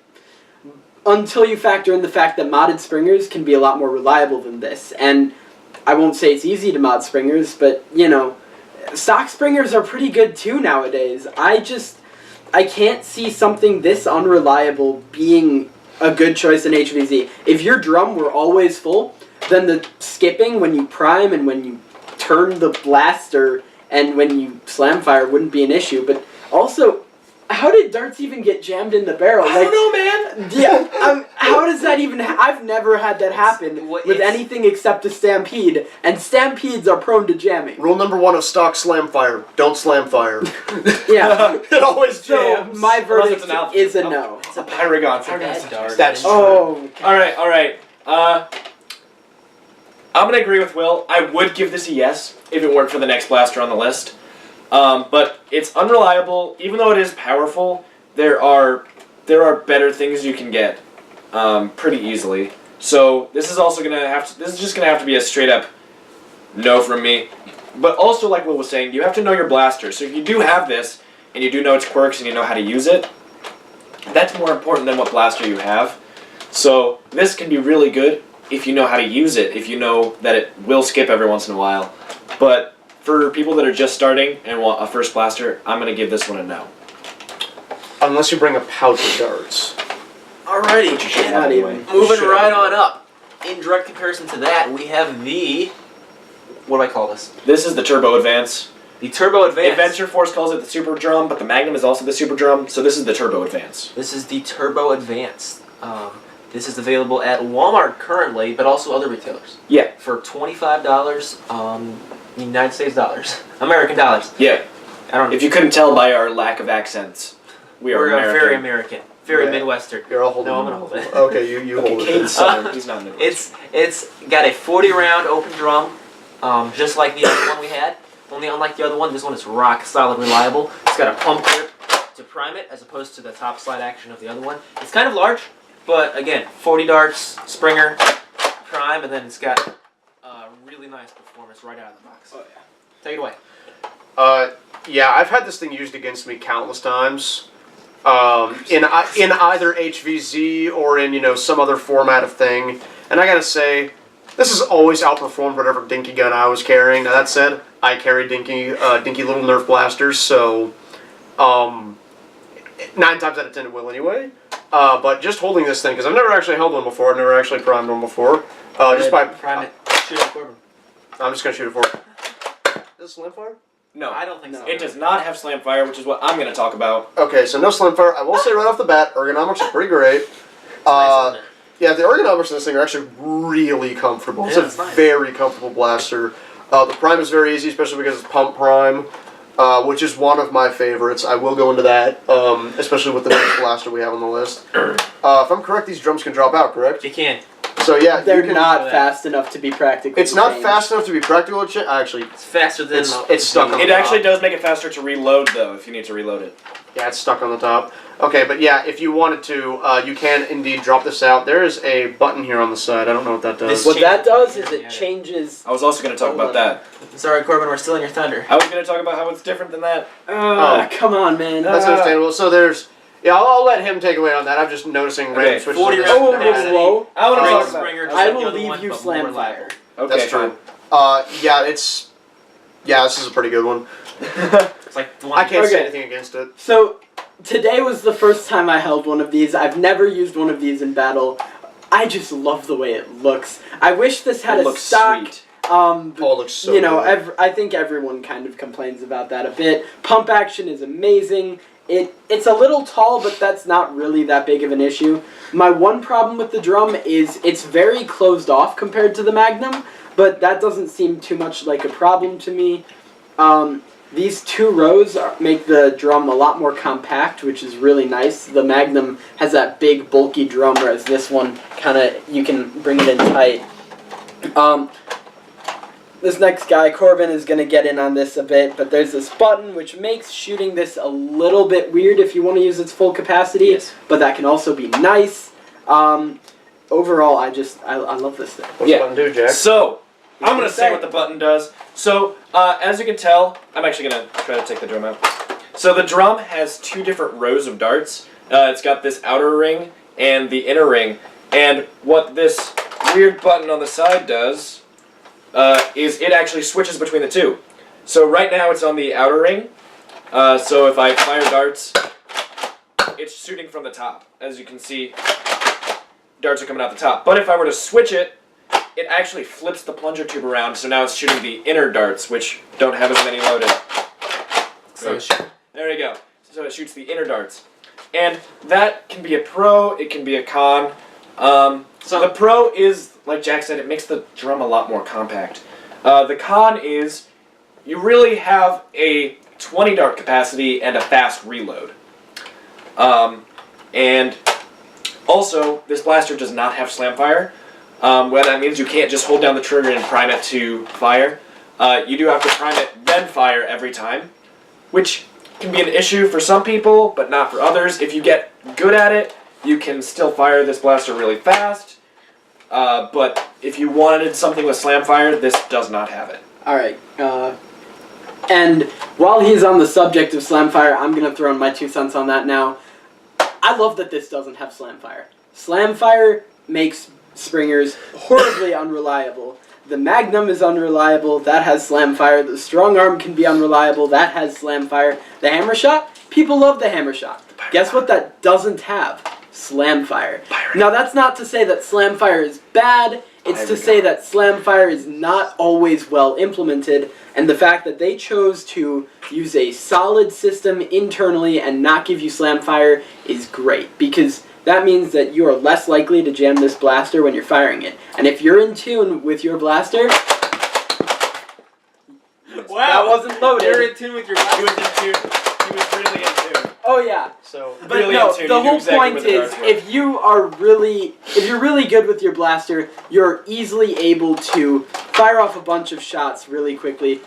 until you factor in the fact that modded Springers can be a lot more reliable than this. And I won't say it's easy to mod Springers, but, you know, stock Springers are pretty good too nowadays. I can't see something this unreliable being a good choice in HVZ. If your drum were always full, then the skipping when you prime and when you turn the blaster and when you slam fire wouldn't be an issue. But also, how did darts even get jammed in the barrel? I don't know, man. Yeah, how does that even... I've never had that happen with anything except a Stampede, and Stampedes are prone to jamming. Rule number 1 of stock slam fire: don't slam fire. Yeah, It always so jams. my Unless verdict it's an alpha. is a no. It's a Paragon. It's a bad dart. That's true. Oh, All right. I'm gonna agree with Will. I would give this a yes if it weren't for the next blaster on the list. But it's unreliable. Even though it is powerful, there are better things you can get pretty easily. So this is also this is just gonna have to be a straight up no from me. But also, like Will was saying, you have to know your blaster. So if you do have this and you do know its quirks and you know how to use it, that's more important than what blaster you have. So this can be really good if you know how to use it, if you know that it will skip every once in a while. But for people that are just starting and want a first blaster, I'm going to give this one a no. Unless you bring a pouch of darts. Alrighty, Which you should and have anyway. moving Should right have. on up. In direct comparison to that, we have the, what do I call this? This is the Turbo Advance. The Turbo Advance. Adventure Force calls it the Super Drum, but the Magnum is also the Super Drum, so this is the Turbo Advance. This is the Turbo Advance. This is available at Walmart currently, but also other retailers. Yeah. For $25, United States dollars, American dollars. Yeah. I don't. If you couldn't tell by our lack of accents, we're American. Very American, very Yeah. Midwestern. Here, I'll hold it. No, I'm gonna hold it. Okay, you Okay, hold Cade's it. Southern. He's not Midwest. It's got a 40-round open drum, just like the other one we had. Only unlike the other one, this one is rock solid, reliable. It's got a pump grip to prime it, as opposed to the top slide action of the other one. It's kind of large, but again, 40 darts, Springer, prime, and then it's got really nice performance right out of the box. Oh, yeah. Take it away. Yeah, I've had this thing used against me countless times. In either HVZ or in some other format of thing, and I gotta say, this has always outperformed whatever dinky gun I was carrying. Now that said, I carry dinky little Nerf blasters, so 9 times out of 10 it will anyway. But just holding this thing, because I've never actually held one before, I've never actually primed one before. Just by prime it. Shoot it, Corbin. I'm just gonna shoot it for. Is this slam fire? No, I don't think No. so. it does not have slam fire, which is what I'm going to talk about. Okay, so no slam fire. I will say right off the bat, ergonomics are pretty great. Nice, isn't it? Yeah, the ergonomics of this thing are actually really comfortable. It's Yeah, a it's nice. very comfortable blaster. The prime is very easy, especially because it's pump prime, which is one of my favorites. I will go into that, especially with the next blaster we have on the list. If I'm correct, these drums can drop out, correct? You can. So yeah, They're you can, not fast enough to be practical. It's to not change. fast enough to be practical. Actually, It's faster than. It's stuck on It the actually top. does make it faster to reload, though, if you need to reload it. Yeah, it's stuck on the top. Okay, but yeah, if you wanted to, you can indeed drop this out. There is a button here on the side. I don't know what that does. This- What that does is Yeah. it changes. I was also going to talk about that. Sorry, Corbin, we're stealing your thunder. I was going to talk about how it's different than that. Come on, man. That's understandable. So there's, I'll let him take away on that. I'm just noticing random Okay, switches. 40 on this. rounds Oh, capacity. whoa. I want to Great talk about Springer, just I like will the other leave one, you but slam more reliable. fire. Okay, That's true. fine. Yeah, this is a pretty good one. It's like the one. I can't say Okay. anything against it. So, today was the first time I held one of these. I've never used one of these in battle. I just love the way it looks. I wish this had It a looks stock. sweet. Oh, it looks so good. I think everyone kind of complains about that a bit. Pump action is amazing. It's a little tall, but that's not really that big of an issue. My one problem with the drum is it's very closed off compared to the Magnum, but that doesn't seem too much like a problem to me. These two rows make the drum a lot more compact, which is really nice. The Magnum has that big, bulky drum, whereas this one you can bring it in tight. This next guy, Corbin, is going to get in on this a bit, but there's this button which makes shooting this a little bit weird if you want to use its full capacity, Yes. but that can also be nice. Overall, I love this thing. What's Yeah. the button do, Jack? So, I'm going gonna to say what the button does. So, as you can tell, I'm actually going to try to take the drum out. So the drum has 2 different rows of darts. It's got this outer ring and the inner ring. And what this weird button on the side does is it actually switches between the 2. So right now it's on the outer ring. So if I fire darts, it's shooting from the top. As you can see, darts are coming out the top. But if I were to switch it, it actually flips the plunger tube around, so now it's shooting the inner darts, which don't have as many loaded. So There you go. So it shoots the inner darts. And that can be a pro, it can be a con. So the pro is, like Jack said, it makes the drum a lot more compact. The con is you really have a 20 dart capacity and a fast reload. And also, this blaster does not have slam fire. What that means, you can't just hold down the trigger and prime it to fire. You do have to prime it, then fire every time. which can be an issue for some people, but not for others. If you get good at it, you can still fire this blaster really fast. But if you wanted something with slam fire, this does not have it. All right. And while he's on the subject of slam fire, I'm gonna throw in my 2 cents on that now. I love that this doesn't have slam fire. Slam fire makes springers horribly unreliable. The Magnum is unreliable, that has slam fire. The strong arm can be unreliable, that has slam fire. The hammer shot, people love the hammer shot. Guess what that doesn't have? Slam fire. Now that's not to say that slam fire is bad, it's to say that slam fire is not always well implemented, and the fact that they chose to use a solid system internally and not give you slam fire is great, because that means that you are less likely to jam this blaster when you're firing it. And if you're in tune with your blaster... Wow, that wasn't loaded. You're in tune with your blaster. He was in tune. He was really in tune. Oh yeah. So But really no, in tune. the You knew whole exactly point where the is, darts were. if you're really good with your blaster, you're easily able to fire off a bunch of shots really quickly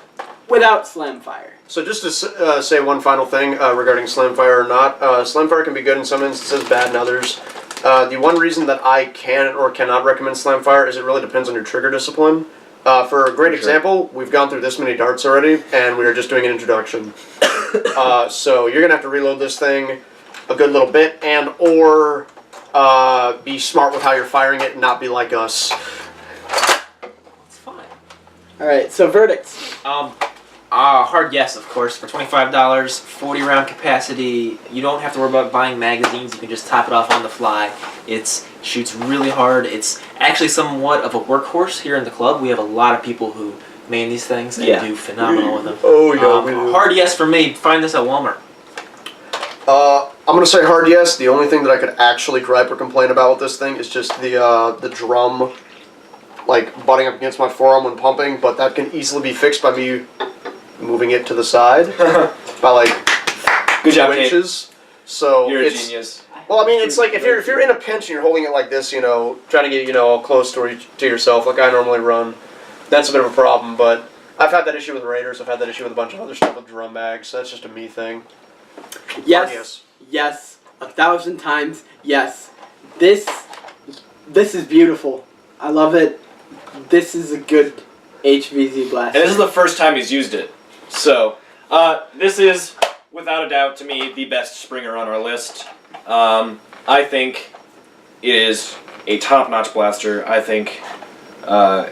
without slam fire. So just to say one final thing regarding slam fire or not, slam fire can be good in some instances, bad in others. The one reason that I can or cannot recommend slam fire is it really depends on your trigger discipline. For a great example, we've gone through this many darts already, and we are just doing an introduction. So you're gonna have to reload this thing a good little bit, and or be smart with how you're firing it, and not be like us. It's fine. All right, so verdicts. Hard yes, of course. For $25, 40-round capacity. You don't have to worry about buying magazines. You can just top it off on the fly. It shoots really hard. It's actually somewhat of a workhorse here in the club. We have a lot of people who main these things and do phenomenal with them. Oh yeah, we do. Hard yes for me. Find this at Walmart. I'm gonna say hard yes. The only thing that I could actually gripe or complain about with this thing is just the drum, like butting up against my forearm when pumping. But that can easily be fixed by me moving it to the side by like Good job, 2 Kate. inches. So You're a it's, genius. well, I mean, it's like if you're in a pinch and you're holding it like this, trying to get all close to yourself, like I normally run. That's a bit of a problem, but I've had that issue with Raiders. I've had that issue with a bunch of other stuff with drum mags. So that's just a me thing. Yes, yes, 1,000 times yes. This is beautiful. I love it. This is a good HVZ blaster. And this is the first time he's used it. So, this is, without a doubt, to me, the best Springer on our list. I think it is a top-notch blaster. I think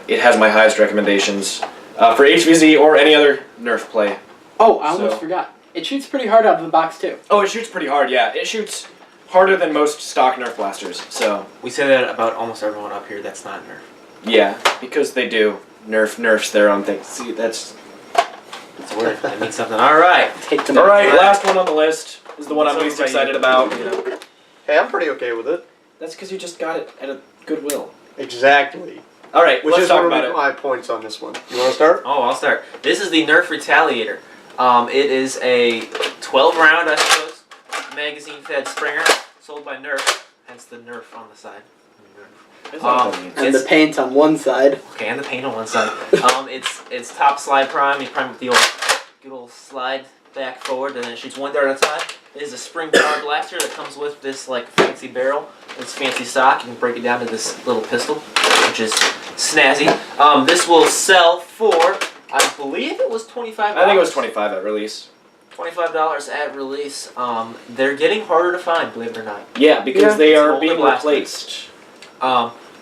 it has my highest recommendations for HVZ or any other Nerf play. Oh, I almost So- forgot. It shoots pretty hard out of the box too. Oh, it shoots pretty hard, yeah. It shoots harder than most stock Nerf blasters, so... We say that about almost everyone up here that's not Nerf. Yeah, because they do. Nerfs their own thing. See, that's... It's a word. That means something. All right. Take them. Alright, last one on the list is the one I'm So least excited about. Hey, I'm pretty okay with it. That's because you just got it at a Goodwill. Exactly. Alright, Which let's is talk one about of it. my points on this one. You want to start? Oh, I'll start. This is the Nerf Retaliator. It is a 12-round, I suppose, magazine-fed Springer, sold by Nerf, hence the Nerf on the side. That's not what that means. And the paint on one side. Okay, and the paint on one side. It's top slide prime. You prime with the good old slide back forward, and then it shoots one dart at a time. It is a spring power blaster that comes with this like fancy barrel. It's fancy stock. You can break it down to this little pistol, which is snazzy. This will sell for, I believe it was $25. I think it was 25 at release. $25 at release. They're getting harder to find, believe it or not. Yeah, because Yeah. they It's are older being blasters. replaced.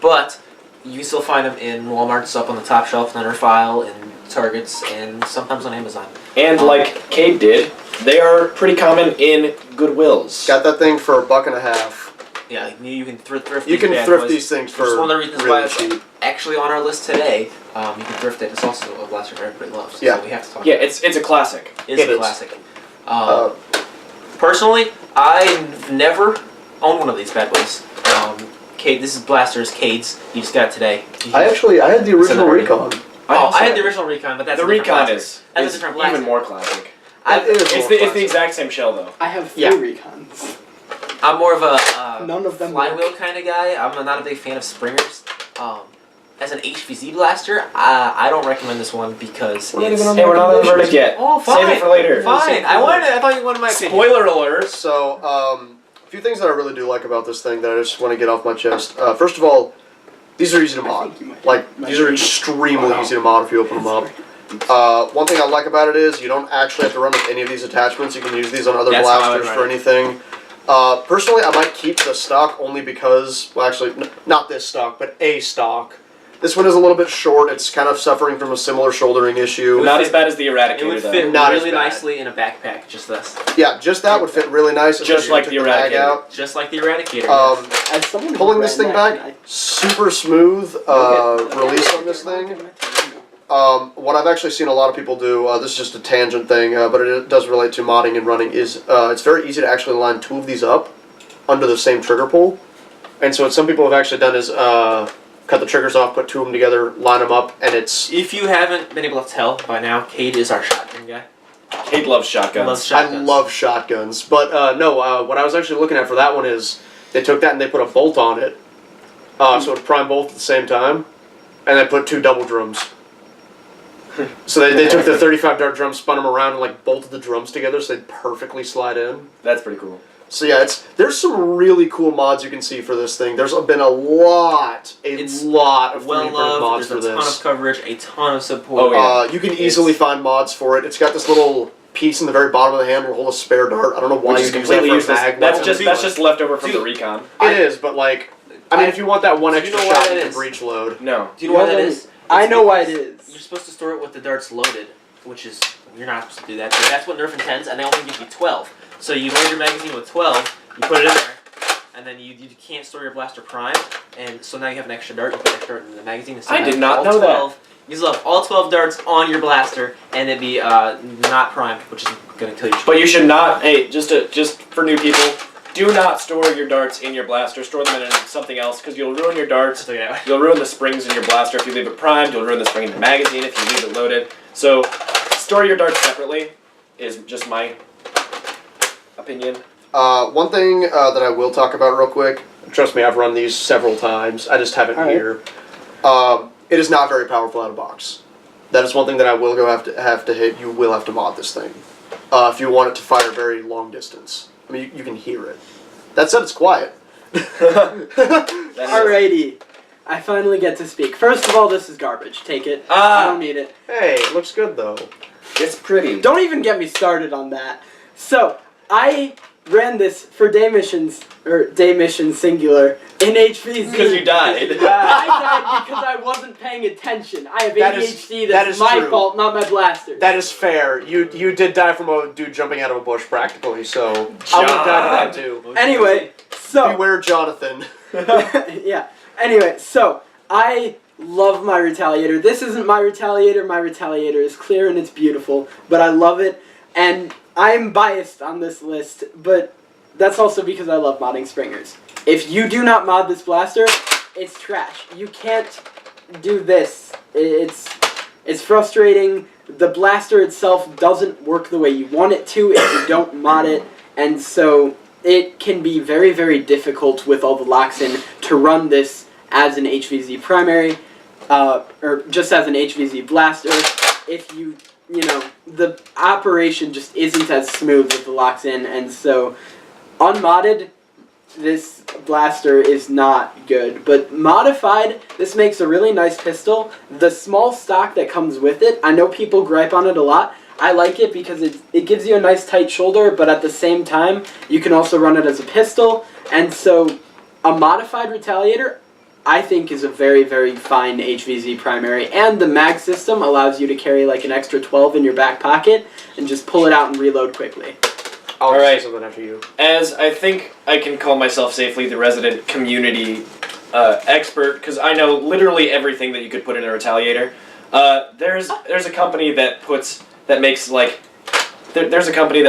But you can still find them in Walmart's up on the top shelf, in Nerf aisle, in Targets, and sometimes on Amazon. And like Cade did, they are pretty common in Goodwills. Got that thing for $1.50. Yeah, you can thrift You these can bad thrift boys. these things Which is for one of the reasons why really it's cheap. actually on our list today. You can thrift it. It's also a blaster that everybody loves. Yeah. So we have to talk Yeah, about it's a classic. it. It's it a is. classic. Uh, Personally, I've never owned one of these bad boys. Cade, this is Blaster's Cade's. You just got it today. I had the original already- Recon. I had the original Recon, but that's The a different Recon blaster. is That's a different blaster. even more classic. I- It is It's more the classic. exact same shell though. I have 3 Yeah. Recons. I'm more of a None of them flywheel kind of guy. I'm not a big fan of Springers. as an HVZ blaster, I don't recommend this one because We're not it's... even on Hey, we're not on the verdict yet. Oh, fine. Save it for later. Fine. I thought you wanted my opinion. Spoiler alert. So, a few things that I really do like about this thing that I just want to get off my chest. First of all, these are easy to mod. These are extremely easy to mod if you open them up. One thing I like about it is you don't actually have to run with any of these attachments. You can use these on other That's how I would blasters run for it. anything. Personally, I might keep the stock only because, well, actually, not this stock, but a stock. This one is a little bit short. It's kind of suffering from a similar shouldering issue. Not as bad as the It Eradicator, would though. fit Not as really bad. nicely in a backpack, just this. Yeah, just that would fit really nice. Just especially like if the you took bag Eradicator. out. Just like the Eradicator. As someone who Pulling this ran thing that, back, super smooth release on this thing. What I've actually seen a lot of people do, this is just a tangent thing, but it does relate to modding and running, is it's very easy to actually line two of these up under the same trigger pull. And so what some people have actually done is cut the triggers off, put two of them together, line them up, and it's... If you haven't been able to tell by now, Cade is our shotgun guy. Kate loves shotguns. Loves shotguns. I love shotguns. But no, what I was actually looking at for that one is they took that and they put a bolt on it. So it would prime both at the same time. And they put two double drums. So they took the 35 dart drums, spun them around, and like bolted the drums together so they'd perfectly slide in. That's pretty cool. So yeah, there's some really cool mods you can see for this thing. There's been a lot of 3D Well printed loved. mods for There's a ton this. of coverage, a ton of support. Oh, yeah. You can easily find mods for it. It's got this little piece in the very bottom of the handle to hold a spare dart. I don't know why Which you is use that completely for a useless. bag. That's just leftover from the Dude. recon. It is, but like, I mean, if you want that one Do you extra know why shot, that you can is? breach load. No. Do you know why that is? I It's know why it because is. You're supposed to store it with the darts loaded, which is, you're not supposed to do that. So that's what Nerf intends, and they only give you 12. So you load your magazine with 12, you put it in there, and then you can't store your blaster prime, and so now you have an extra dart. You put extra dart in the magazine. And so I you did have not all know that. 12. You still have all 12 darts on your blaster, and it'd be not primed, which is going to kill your. But you should not. Hey, just for new people, do not store your darts in your blaster. Store them in something else because you'll ruin your darts. So yeah. You'll ruin the springs in your blaster if you leave it primed. You'll ruin the spring in the magazine if you leave it loaded. So, store your darts separately is just my opinion. One thing that I will talk about real quick. Trust me, I've run these several times. I just haven't Alright. here. It is not very powerful out of box. That is one thing that I will have to hit. You will have to mod this thing if you want it to fire very long distance. I mean, you can hear it. That said, it's quiet. Alrighty. I finally get to speak. First of all, this is garbage. Take it. I don't need it. Hey, it looks good though. It's pretty. Don't even get me started on that. So, I ran this for day missions, or day mission singular, in HVZ. Because you died. I died because I wasn't paying attention. I have That ADHD. is That's my true. fault, not my blaster. That is fair. You did die from a dude jumping out of a bush practically, so I would have died of that too. Anyway, so Beware, Jonathan. yeah. Anyway, so I love my Retaliator. This isn't my Retaliator. My Retaliator is clear and it's beautiful, but I love it. And I'm biased on this list, but that's also because I love modding Springers. If you do not mod this blaster, it's trash. You can't do this. It's frustrating. The blaster itself doesn't work the way you want it to if you don't mod it, and so it can be very, very difficult with all the locks in to run this as an HVZ primary, or just as an HVZ blaster. If you know, the operation just isn't as smooth with the locks in, and so unmodded, this blaster is not good. But modified, this makes a really nice pistol. The small stock that comes with it, I know people gripe on it a lot. I like it because it gives you a nice tight shoulder, but at the same time, you can also run it as a pistol. And so, a modified Retaliator, I think, is a very, very fine HVZ primary. And the mag system allows you to carry like an extra 12 in your back pocket and just pull it out and reload quickly. I'll Alright. say something after you. As I think I can call myself safely the resident community expert, because I know literally everything that you could put in a Retaliator. There's a company that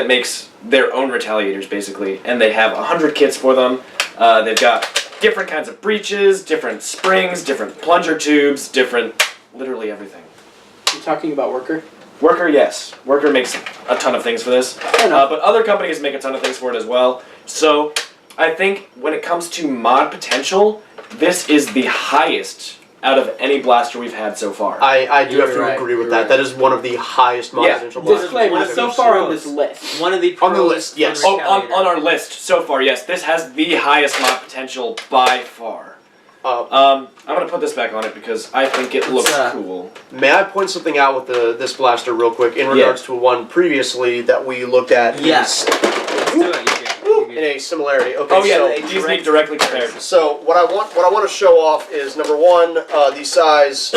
makes their own Retaliators basically, and they have 100 kits for them. They've got different kinds of breeches, different springs, different plunger tubes, different literally everything. You talking about Worker? Worker, yes. Worker makes a ton of things for this. Fair enough. But other companies make a ton of things for it as well. So I think when it comes to mod potential, this is the highest out of any blaster we've had so far. I do have You're to right, agree with you're that. right. That is one of the highest mod Yeah. potential blasters. Disclaimer, one of so the far on pros. this list. One of the On the pros list, for yes. the Oh, Retaliator. on our list so far, yes, this has the highest mod potential by far. I'm gonna put this back on it because I think it looks cool. May I point something out with this blaster real quick in regards to one previously that we looked at? Yes. Let's do it. You're good. You're good. In a similarity. Okay. Oh yeah, so, these need directly compared. So what I want to show off is number one, the size,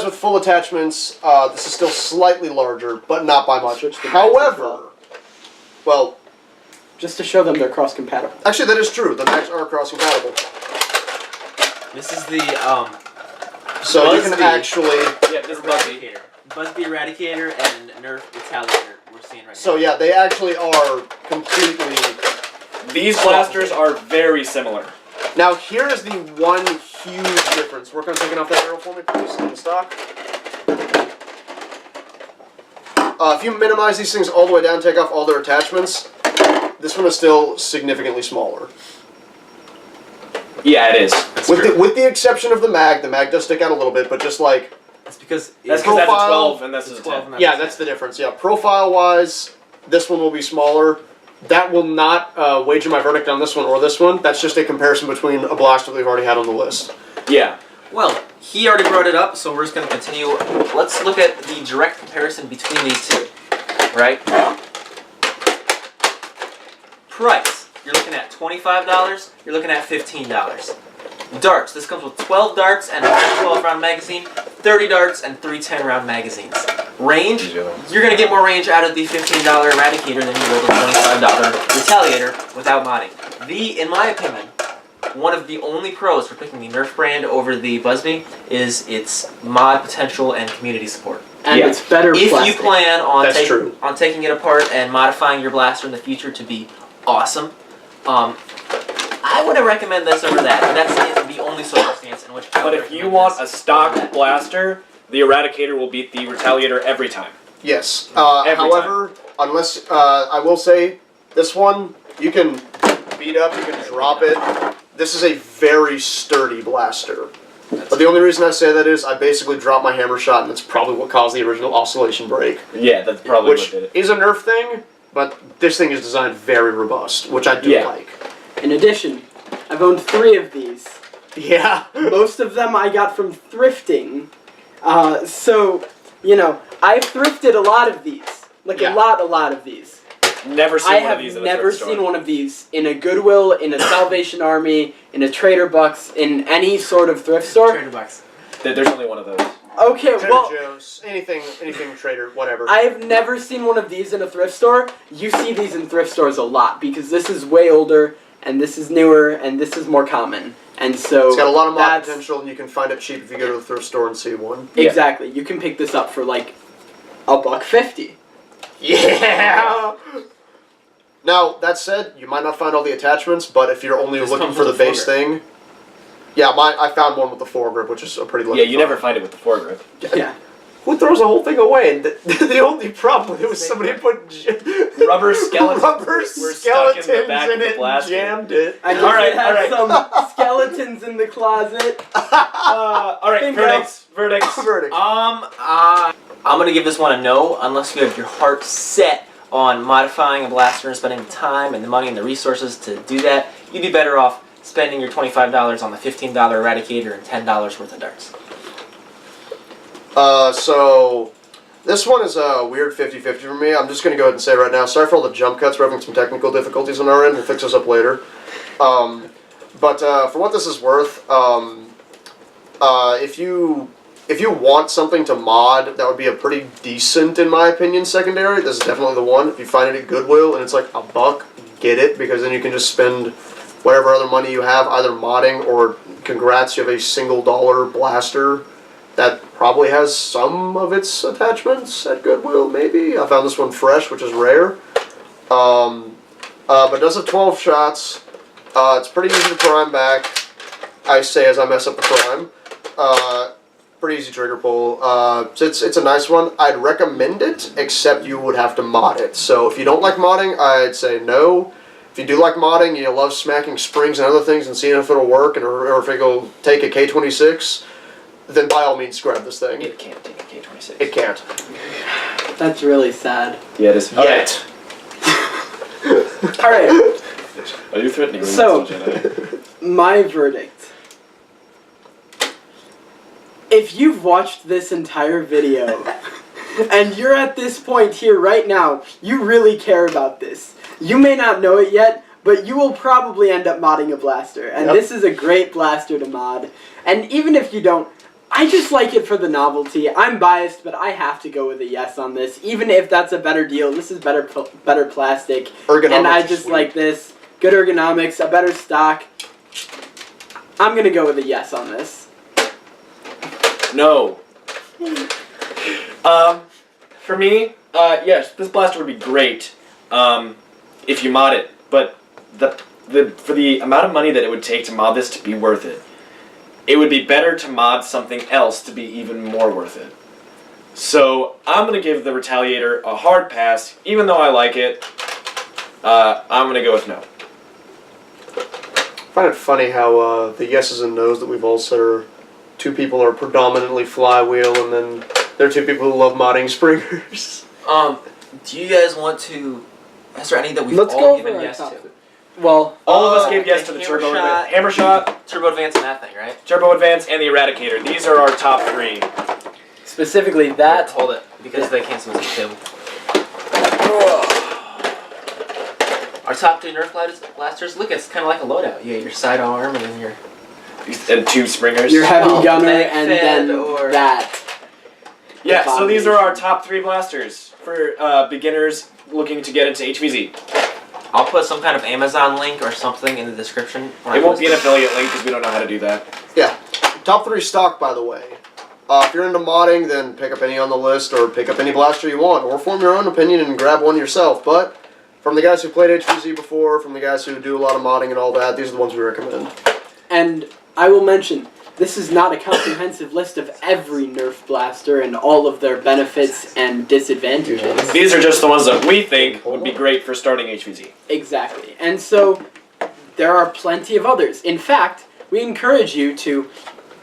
with full attachments. This is still slightly larger, but not by much. Switch the However, well, Just to show them they're cross-compatible. actually that is true. The mags are cross compatible, This is the so you can Busby. actually. Yeah, this is Busby. Eradicator. Busby Eradicator and Nerf Retaliator we're seeing right So yeah, they actually are completely. These blasters are very similar. Now here is the one huge difference. Work on taking off that arrow for me, please, in the stock. If you minimize these things all the way down, take off all their attachments, this one is still significantly smaller. Yeah, it is. That's With true. the exception of the mag does stick out a little bit, but just like That's because That's it's because that's a Profile, 12 and this is a 12 10. and yeah, that's the difference. Yeah, profile-wise, this one will be smaller. That will not wager my verdict on this one or this one. That's just a comparison between a blaster that we've already had on the list. Yeah. Well, he already brought it up, so we're just going to continue. Let's look at the direct comparison between these two, right? Price. You're looking at $25. You're looking at $15. Darts. This comes with 12 darts and a 12-round magazine, 30 darts and 3 10-round magazines. Range. You're going to get more range out of the $15 Eradicator than you will the $25 Retaliator without modding. In my opinion, one of the only pros for picking the Nerf brand over the Busby is its mod potential and community support. And Yeah. it's better If plastic. you plan on, That's true. on taking it apart and modifying your blaster in the future to be awesome, I wouldn't recommend this over that. That's the only circumstance in which I But would if you recommend want this a stock over that. blaster, the Eradicator will beat the Retaliator every time. Yes. Every However, unless I will say, this one you can beat up, you can drop it. This is a very sturdy blaster. But the only reason I say that is I basically dropped my hammer shot, and that's probably what caused the original oscillation break. Yeah, that's probably Which what did it. is a Nerf thing, but this thing is designed very robust, which I do Yeah. like. In addition, I've owned 3 of these. Yeah. Most of them I got from thrifting. So, you know, I've thrifted a lot of these. Like Yeah. a lot of these. Never seen I one have of these in a never thrift store. seen one of these in a Goodwill, in a Salvation Army, in a Trader Bucks, in any sort of thrift store. Trader Bucks. There's only one of those. Okay, Trader well, Joe's, anything Trader, whatever. I have never seen one of these in a thrift store. You see these in thrift stores a lot because this is way older and this is newer and this is more common. And so It's got a lot of mod that's- potential, and you can find it cheap if you go to the thrift store and see one. Yeah. Exactly. You can pick this up for like $1.50. Yeah. Now that said, you might not find all the attachments, but if you're only This looking comes for the with a base foregrip. thing, yeah, I found one with the foregrip, which is a pretty lucky Yeah, you find. never find it with the foregrip. Yeah. Who throws the whole thing away? And the only problem with it was somebody put Rubber skeletons rubber were stuck skeletons in the back in of the it and blaster. jammed it. I guess Alright, it has alright. some skeletons in the closet. All right, Bingo. verdicts. Verdict. I'm gonna give this one a no unless you have your heart set on modifying a blaster and spending the time and the money and the resources to do that. You'd be better off spending your $25 on the $15 Eradicator and $10 worth of darts. So this one is a weird 50-50 for me. I'm just going to go ahead and say right now, sorry for all the jump cuts. We're having some technical difficulties on our end. We'll fix this up later. But for what this is worth, if you want something to mod, that would be a pretty decent, in my opinion, secondary. This is definitely the one. If you find it at Goodwill and it's like $1, get it, because then you can just spend whatever other money you have either modding or, congrats, you have a $1 blaster that probably has some of its attachments at Goodwill, maybe. I found this one fresh, which is rare. But it does have 12 shots. It's pretty easy to prime back, I say as I mess up the prime. Pretty easy trigger pull. So it's a nice one. I'd recommend it, except you would have to mod it. So if you don't like modding, I'd say no. If you do like modding, you love smacking springs and other things and seeing if it'll work or if it'll take a K26, then by all means grab this thing. It can't take a K-26. It can't. That's really sad. Yeah, it is. Yet. All right. Are you threatening me? So- Jedi? My verdict. If you've watched this entire video and you're at this point here right now, you really care about this. You may not know it yet, but you will probably end up modding a blaster. And Yep. this is a great blaster to mod. And even if you don't, I just like it for the novelty. I'm biased, but I have to go with a yes on this. Even if that's a better deal, this is better plastic. Ergonomics And I is just sweet. like this. Good ergonomics, a better stock. I'm gonna go with a yes on this. No. For me, yes, this blaster would be great if you mod it, but for the amount of money that it would take to mod this to be worth it, it would be better to mod something else to be even more worth it. So I'm gonna give the Retaliator a hard pass, even though I like it. I'm gonna go with no. I find it funny how the yeses and nos that we've all said are two people are predominantly flywheel, and then there are two people who love modding springers. Do you guys want to? Is there any that we've Let's go all over given our yes top to? three. Well, All of us gave yes to the Hammer Turbo Shot. Hammer Shot, Turbo Advance and that thing, right? Turbo Advance, and the Eradicator. These are our top three. specifically that. Hold it, because they can't swim to the table. Our top 3 Nerf blasters. Look, it's kind of like a loadout. You get your sidearm and then your. And 2 Springers. Your heavy Oh, gunner Meg and Fed then or- that. Yeah, so these are our Abomination. top 3 blasters for beginners looking to get into HVZ. I'll put some kind of Amazon link or something in the description. when I It won't post be an it. affiliate link because we don't know how to do that. Yeah. Top 3 stock, by the way. If you're into modding, then pick up any on the list, or pick up any blaster you want, or form your own opinion and grab one yourself. But from the guys who played HVZ before, from the guys who do a lot of modding and all that, these are the ones we recommend. And I will mention, this is not a comprehensive list of every Nerf blaster and all of their benefits and disadvantages. These are just the ones that we think would be great for starting HVZ. Exactly. And so there are plenty of others. In fact, we encourage you to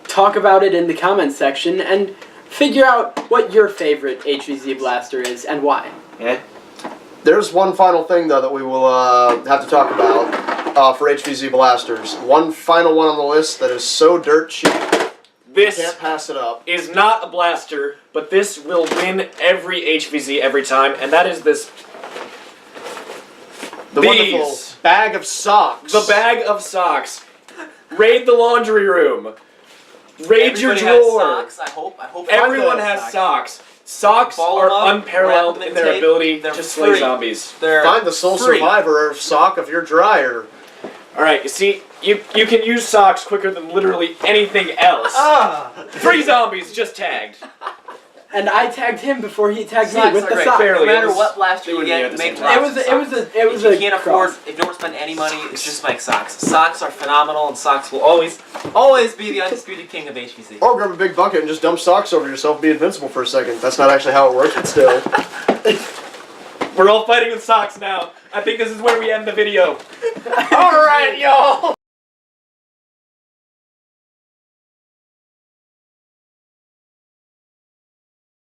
talk about it in the comments section and figure out what your favorite HVZ blaster is and why. Yeah. There's one final thing, though, that we will have to talk about for HVZ blasters. One final one on the list that is so dirt cheap, This can't pass it up. is not a blaster, but this will win every HVZ every time, and that is this. The wonderful These. bag of socks. The bag of socks. Raid the laundry room. Raid your Everybody has drawer. socks. I hope. Everyone everybody has socks. Socks Ball are them up, unparalleled wrap them in in their tape. ability They're to slay free. zombies. They're Find the sole free. survivor sock of your dryer. Alright, you see, you can use socks quicker than literally anything else. Ah! Free zombies just tagged. And I tagged him before he tagged me Socks with are the great. socks. Barely. No matter It was- what blaster they you wouldn't be get, at the make same lots time. of socks. It was If a you can't cross. afford, if you don't want to spend any money, it's just make socks. Socks are phenomenal, and socks will always be the undisputed king of HVZ. Or grab a big bucket and just dump socks over yourself and be invincible for a second. That's not actually how it works, but still. We're all fighting with socks now. I think this is where we end the video. Alright, y'all!